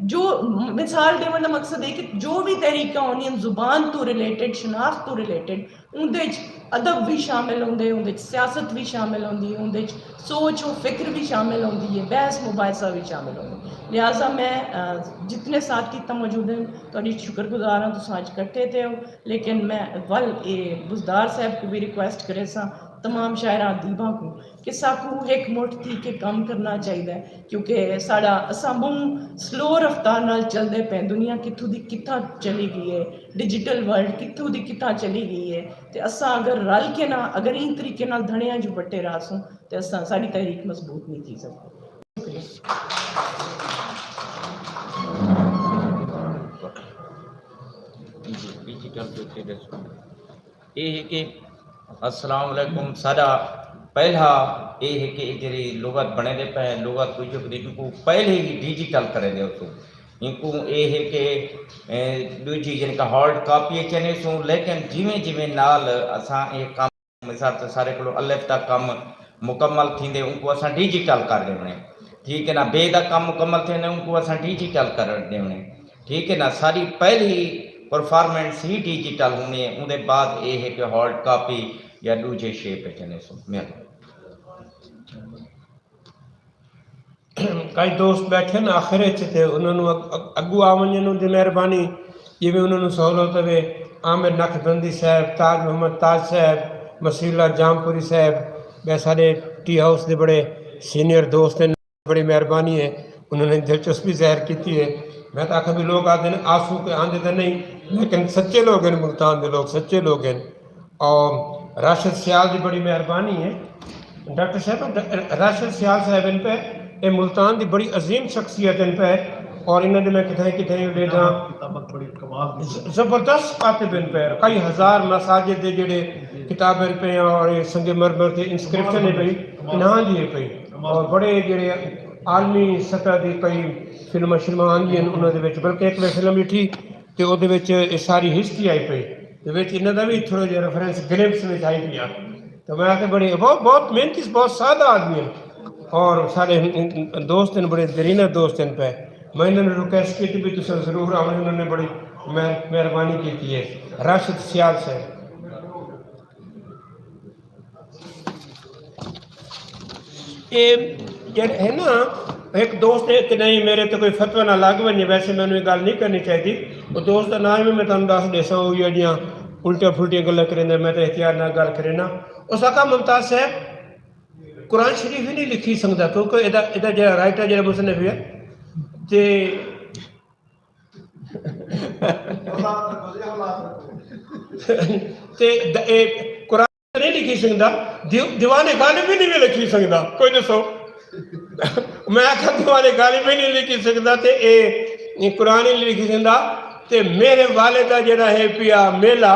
جو مثال دیون کا مقصد ہے کہ جو بھی تحریک ہونی زبان تو ریلیٹڈ شناخت تو ریلیٹڈ اندر ادب بھی شامل ہوندے اندر سیاست بھی شامل ہوندی اندر سوچ و فکر بھی شامل ہوندی ہے بحث مباحثہ بھی شامل ہوندی لہٰذا میں جتنے ساتھی تم موجود ہیں تھوڑی شکر گزار ہوں تو آج کٹھے تھے ہو لیکن میں بزدار صاحب کو بھی ریکویسٹ کرے سا تمام شاعراں ادیباں کو کہ ساکو ایک مٹھ تھی کہ کم کرنا چاہیے کیونکہ ساڑا اساں بہت سلو رفتار نال چل دے پہ دنیا کتھوں دی کتھاں چلی گئی ہے ڈیجیٹل ورلڈ کتھوں دی کتھاں چلی گئی ہے تے اساں اگر رل کے نہ اگر ان طریقے نال دھڑیاں جو بٹے راسوں تے اساں ساری تحریک مضبوط نہیں تھی سکتی. یہ ہے کہ السلام علیکم سارا پہلا یہ ہے کہ جی لغت بنے دے پہ لغت کو پہلے ہی ڈیجیٹل کرے دے تو ان کو یہ ہے کہ دوجی جن کا ہارڈ کاپی چنے سوں لیکن جویں جویں نال اساں یہ کام مثال تو سارے کو الف تک کم مکمل تھیندے ان کو اساں ڈیجیٹل کر دیونے ٹھیک ہے نا بے دا کم مکمل تھیندے ان کو اساں ڈیجیٹل کر دیونے ٹھیک ہے نا ساری پہلی پرفارمنس ہی ڈیجیٹل ہونی ہے ان دے بعد یہ ہے کہ ہارڈ کاپی یا دوجے شیپ چنے سو مہربانی. کئی دوست بیٹھے نا آخرے تھے انہوں نے اگو آمن دی مہربانی یہ بھی انہوں نے سہولت ہوئے عامر نقشبندی صاحب تاج محمد تاج صاحب مسیح اللہ جامپوری صاحب بے سارے ٹی ہاؤس دے بڑے سینئر دوست ہیں بڑی مہربانی ہے انہوں نے دلچسپی ظاہر کی ہے. میں تو آخر بھی لوگ آتے ہیں آنسو کے آندے تو نہیں لیکن سچے لوگ ہیں ملتان دے لوگ سچے لوگ ہیں. اور راشد سیال دی بڑی مہربانی ہے ڈاکٹر صاحب راشد سیال صاحب ان پہ یہ ملتان دی بڑی عظیم شخصیت ان پہ اور انہوں نے میں کتنے لے جاؤں زبردست کاتب ان پہ کئی ہزار مساجد دے جڑے کتابیں پہ اور سنگ مرمر کے انسکرپشن پہ انہاں دی پہ اور بڑے جڑے عالمی سطح دی کئی فلم شلما آندی ہیں انہوں نے بلکہ ایک فلم بیٹھی تو وہ ساری ہسٹری آئی پئی انہوں کا بھی تھوڑا جہا ریفرنس گلمس میں آئی پی تو میں آخر بڑی بہت محنتی بہت سادہ آدمی ہیں اور سارے دوست ہیں بڑے درینہ دوست ہیں پہ میں انہوں نے ریکویسٹ کی تھی بھی تو ضرور آؤں انہوں نے بڑی مہربانی کی ہے. راشد سیال صاحب یہ ہے نا ایک دوست ہے کہ نہیں میرے تو کوئی فتوہ نہ لگ بنی ویسے میں نے گل نہیں کرنی چاہیے وہ دوست کا نام میں تمہیں دس دیسا ہوئی جہاں الٹیاں پھلٹیاں گلیں کریں میں تو احتیاط نہ گل کریں اس آقا ممتاز صاحب قرآن شریف ہی نہیں لکھی سکتا کیونکہ یہ جا رائٹر جا مصنف ہے قرآن نہیں لکھی سکتا دیوان غالب بھی نہیں لکھی سکتا کوئی دسو میں آخر دیوان غالب بھی نہیں لکھی سکتا تے اے قرآن نہیں لکھی سکتا تے میرے والد کا جڑا ہے پیا میلہ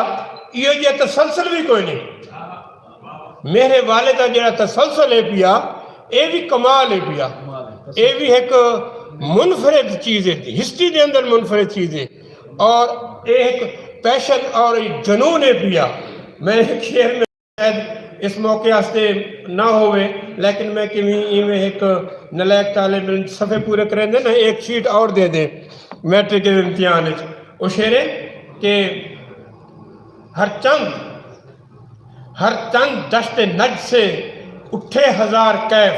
یہ جا تسلسل بھی کوئی نہیں میرے والد کا جڑا تسلسل ہے پیا اے بھی کمال ہے پیا اے بھی ایک منفرد چیز ہے ہسٹری دے اندر منفرد چیز ہے اور اے ایک پیشن اور جنون ہے پیا میں شہر میں شاید اس موقع آستے نہ ہوئے لیکن میں کمی میں ایک نلائق طالب علم صفحے پورے کریں دے نا ایک شیٹ اور دے دیں میٹرک کے امتحان وہ شعر ہے کہ ہر چند دشت نج سے اٹھے ہزار کیف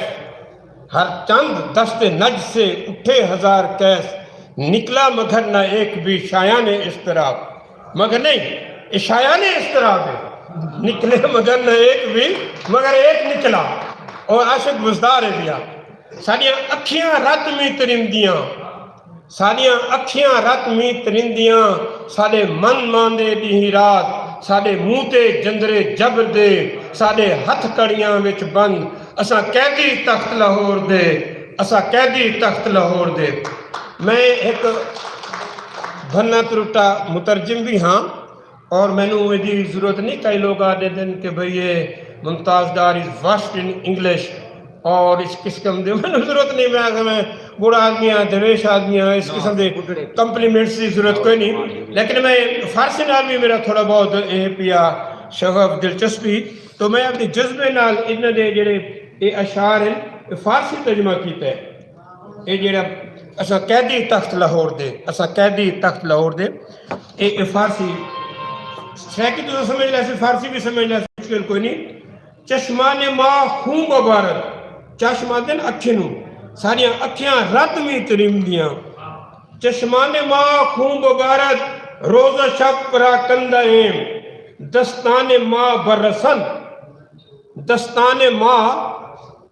ہر چند دشت نج سے اٹھے ہزار کیف نکلا مگر نہ ایک بھی شایان اضطراب مگر نہیں شایان اضطراب ہے نکلے مگر نہ ایک بھی مگر ایک نکلا اور عاشق بزدار ہے دیا ساڑیاں اکھیاں رات میں ترندیاں ساڑیاں اکھیاں رات میں ترندیاں ساڑے من ماندے دی رات ساڑے موتے جندرے جبر دے ساڑے ہتھ کڑیاں وچ بند اساں قیدی تخت لاہور دے اساں قیدی تخت لاہور دے. میں ایک بھنا ترٹا مترجم بھی ہاں اور میں نے یہ ضرورت نہیں کئی لوگ آدھے دن کہ بھئی یہ ممتاز ڈار از واسٹ ان انگلش اور اس قسم دے میں نے ضرورت نہیں میں بڑا آدمی ہاں درویش آدمی ہاں اس قسم دے کمپلیمنٹس کی ضرورت کوئی نہیں لیکن میں فارسی نال بھی میرا تھوڑا بہت پیا شغف دلچسپی تو میں اپنی جذبے نال انہوں نے جڑے یہ اشعار ہیں فارسی ترجمہ کیتا ہے یہ جڑا اسا قیدی تخت لاہور دے اسا قیدی تخت لاہور دے اے فارسی سیکی تو سمجھ لیا سی فارسی بھی سمجھ لیا سی مشکل کوئی نہیں چشمان ماں خون مبارک چشمہ دن اکھنوں ساریاں اکھیاں رت میں تریم دیاں چشمان ماں خون مبارک روز شب پرا کندائیں دستان ماں برسن دستان ماں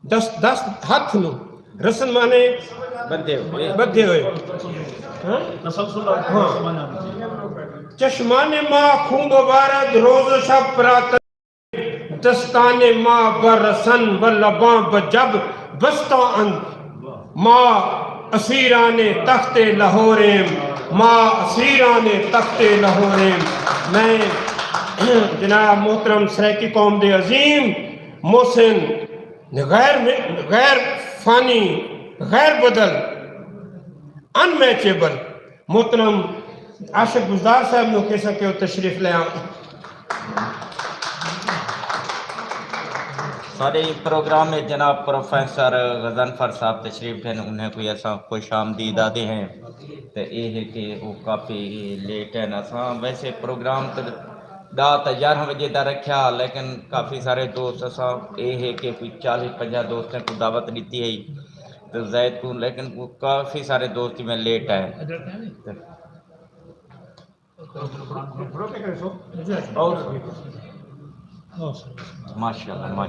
دست ہاتھ نو رسن مانے بدھے ہوئے چشمان ماں خون مبارک روز شب پرا دستان ماں برسن و لباں بجب بستہ اند ماں اسیران تخت لاہوریم ماں اسیران تخت لاہوریم میں جناب محترم سریکی قوم دے عظیم محسن غیر فانی غیر بدل ان میچیبل محترم عاشق گزار صاحب نو کہہ سکے ہو تشریف لے آؤں سارے پروگرام میں جناب پروفیسر غضنفر صاحب تشریف ہیں انہیں کوئی ایسا خوش آمدید آدھے ہیں تو یہ ہے کہ وہ کافی لیٹ ہیں اساں ویسے پروگرام تو 11 بجے دا رکھیا لیکن کافی سارے دوست اساں یہ ہے کہ کوئی 40-50 دوستیں کو دعوت دیتی ہے تو زید کو لیکن وہ کافی سارے دوست میں لیٹ آئے ماشاءاللہ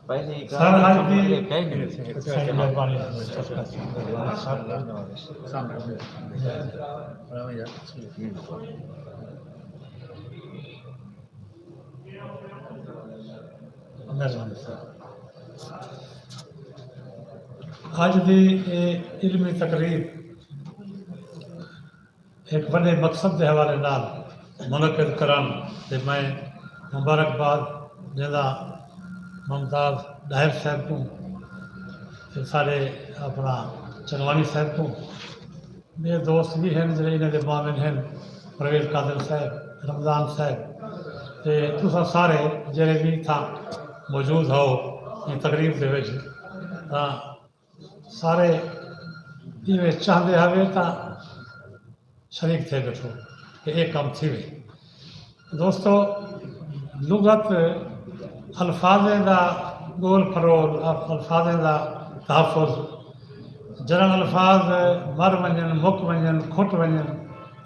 پہلے آج دی علمی تقریب ایک بڑے مقصد کے حوالے نال منعقد کران تے میں مبارکباد دینا ممتاز ڈاہر صاحب کو تے سارے اپنا چنوانی صاحب کو میرے دوست بھی ہیں جڑے انہاں دے معاون ہیں پرویز قادر صاحب رمضان صاحب تے تساں سارے جڑے بھی تھا موجود ہو یہ تقریب دے وچ تاں سارے یہ چاہتے ہوئے تا شریک تھے بیٹھو کہ ایک کام تھی ہوئی دوستو لغت الفاظ دا گول فرول الفاظ دا تحفظ جرن الفاظ مر ونجن مک ونجن کھٹ ونجن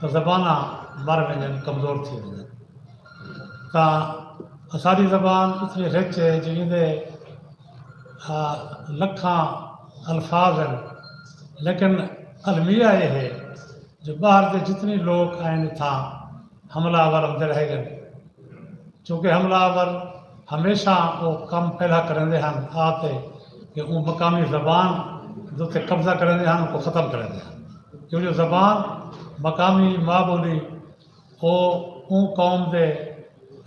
تو زبانہ مر ونجن کمزور تھی ونجن تا اساری زبان اتنی رچ ہے جو اندے لکھاں الفاظ ہیں لیکن المیہ یہ ہے جو باہر سے جتنی لوگ آئیں تھا حملہ آور اندر رہ گئے چونکہ حملہ آور ہمیشہ وہ کم پہلا کریں دے ہم آتے کہ وہ مقامی زبان جو تے قبضہ کریں دے ہم ان کو ختم کریں دے ہم کیونکہ زبان مقامی ماں بولی وہ ان قوم دے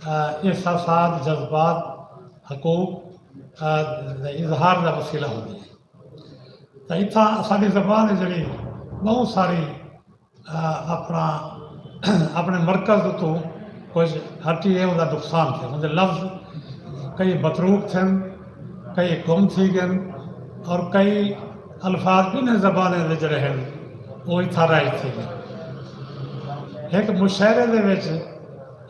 احساسات جذبات حقوق اظہار کا وسیلہ ہوتی ہے تو اتنا ساری زبان ہے جڑی بہت ساری اپنے مرکز تو کچھ ہٹی ہے وہ نقصان تھے مجھے لفظ کئی متروک تھے کئی گم تھی گئے اور کئی الفاظ بھی نے زبانیں جڑے ہیں وہ اتنا رائج تھی گئے ایک مشاعرے دے وچ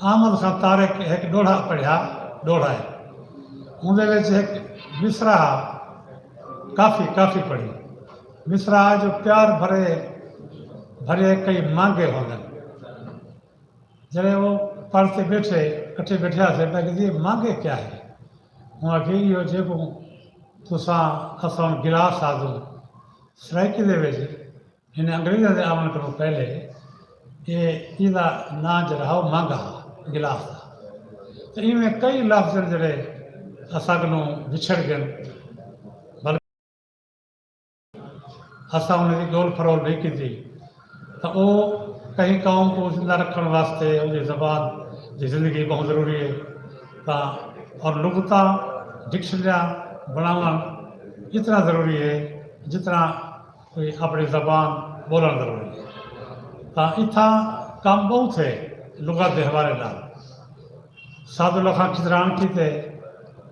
احمد خان طارق ایک ڈوڑا پڑھیا ڈوڑا ہے اندر ایک مصرع کافی پڑھی مصرع جو پیار بھرے کئی مانگے ہونے جڑے وہ پڑھتے بیٹھے کٹھے بیٹھے سے میں کہ یہ مانگے کیا ہے وہاں کہ یہ جو تساں اساں گلاس آدھو سرائکی دے وچ انہیں انگریزوں دے آمن کرو پہلے یہ نا جڑا ہو مانگا گلاس دا تو ان میں کئی لفظ جڑے اساں کو بچھڑ گئے اساں انہیں کی گول فرول نہیں کی تھی تو وہ کہیں قوم کو زندہ رکھنے واسطے وہ زبان کی زندگی بہت ضروری ہے اور لغتاں ڈکشنریاں بنانا اتنا ضروری ہے جتنا کوئی اپنی زبان بولنا ضروری ہے تو اتنا کام بہت ہے لغت کے حوالے نال سعد اللہ خان کھدران کی تے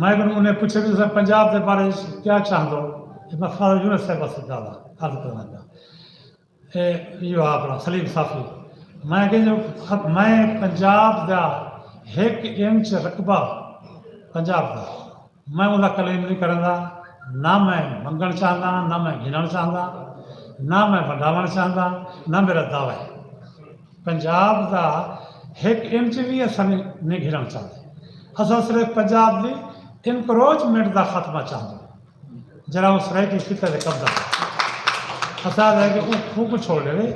میں انہیں پوچھا کہ سر پنجاب کے بارے کیا چاہتے ہو؟ میں فاضل یونس صاحب سے زیادہ عرض کرنا چاہتا یہ اپنا سلیم صافی میں کہ میں پنجاب کا ایک انچ رقبہ پنجاب کا میں وہ کلیم نہیں کرتا، نہ میں منگن چاہتا نہ میں گھنن چاہتا نہ میں وڈاون چاہتا نہ میرا دعوی ہے پنجاب کا ایک انچ بھی اصل نہیں گھنن چاہتے اصل صرف پنجاب کی انکروچمنٹ کا خاتمہ چاہتے جرا وہ سرائٹی خطے سے قبضہ اصل ہے کہ وہ خوب چھوڑ لے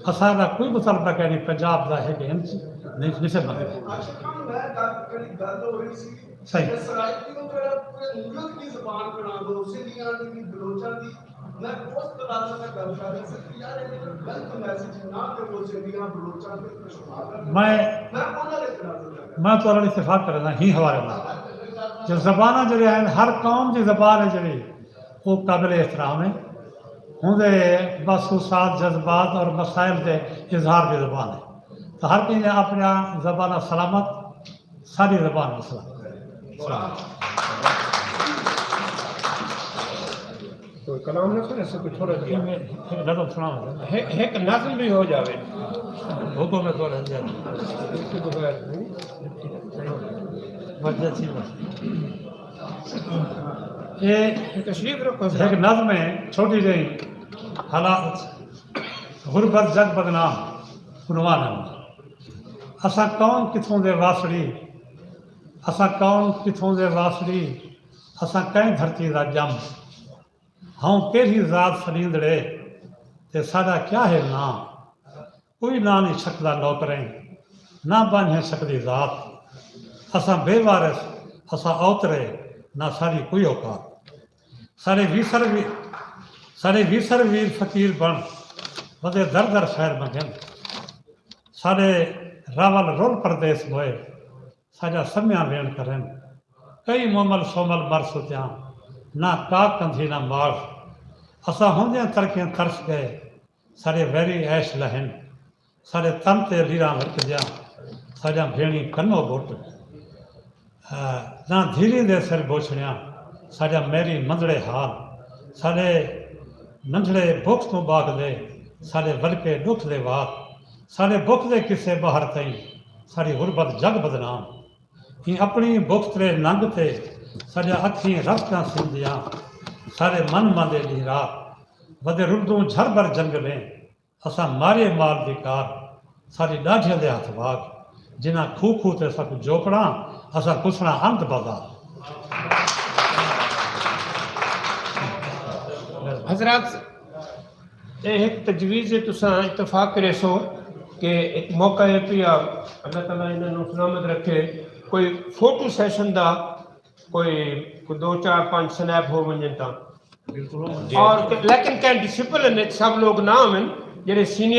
اصل کا کوئی مطالبہ کہ نہیں پنجاب کا ایک انچ نہیں سے بنے صحیح میں تو اتفاق کرنا ہی حوالے نہ جو زبان جڑے ہیں ہر قوم کی زبان ہے جڑی وہ قابل احترام ہے ہوں محسوسات جذبات اور مسائل کے اظہار کی زبان ہے تو ہر کسی نے اپنا زبان سلامت ساری زبان سلامت کوئی کلام نہ سنے سے کچھ تھوڑا دیا نظم سنا ایک نظم بھی ہو جاوے حکم میں تھوڑا اس کے بغیر یہ تشریف رکھو ایک نظم ہے چھوٹی جہی حالات غربت جگ بدنام عنوان ہے اساں کون کتھوں دے واسڑی اساں کون کتھوں دے واسڑی اساں کہیں دھرتی دا جم ہوں کیڑی ذات سلیندڑے تے ساڈا کیا ہے نام کوئی نہ نہیں چھکدا نوکریں نہ بن ہے سکدی ذات اساں بے وارث اساں اوترے نہ ساری کوئی اوقات سارے ویسر ویر فقیر بن ودے در در خیر منگن سارے راول رول پردیس ہوئے ساجا سمیاں وین کرن کئی مومل سومل مر ستیاں نہ کاک کندھی نہ ماغ اساں ہوندیاں ترکیاں ترس گئے سارے ویری عیش لہن سارے تن تے لیراں ورکدیاں ساجا بھیڑی کنو بوٹ نہ دھیری دے سر بوچھڑیاں ساجا میری مندڑے حال سارے ننجڑے بخ تو باغ دے سارے ولکے ڈکھ دے واق سارے بخ دے کسے باہر تئیں ساری غربت جگ بدنام ہی اپنی بخ ترے ننگ تے ساجا اکھیں رفتاں سندیاں سارے من ماندے لیرا ودے رردوں جھر بر جنگلیں اساں مارے مال دی کار ساری ڈاڈھیاں دے ہتھ واگ جنہاں کھو تے سب جوپڑاں اساں کسنا انت بازار حضرات یہ ایک تجویز ہے تساں اتفاق کرے سو کہ ایک موقع ہے پیا اللہ تعالیٰ انہوں سلامت رکھے کوئی فوٹو سیشن دا کوئی 2 4 5 سنیپ ہو ونجن تا اور لیکن کہیں ڈسپلن سب لوگ نہ ہوئیں جڑے سینئر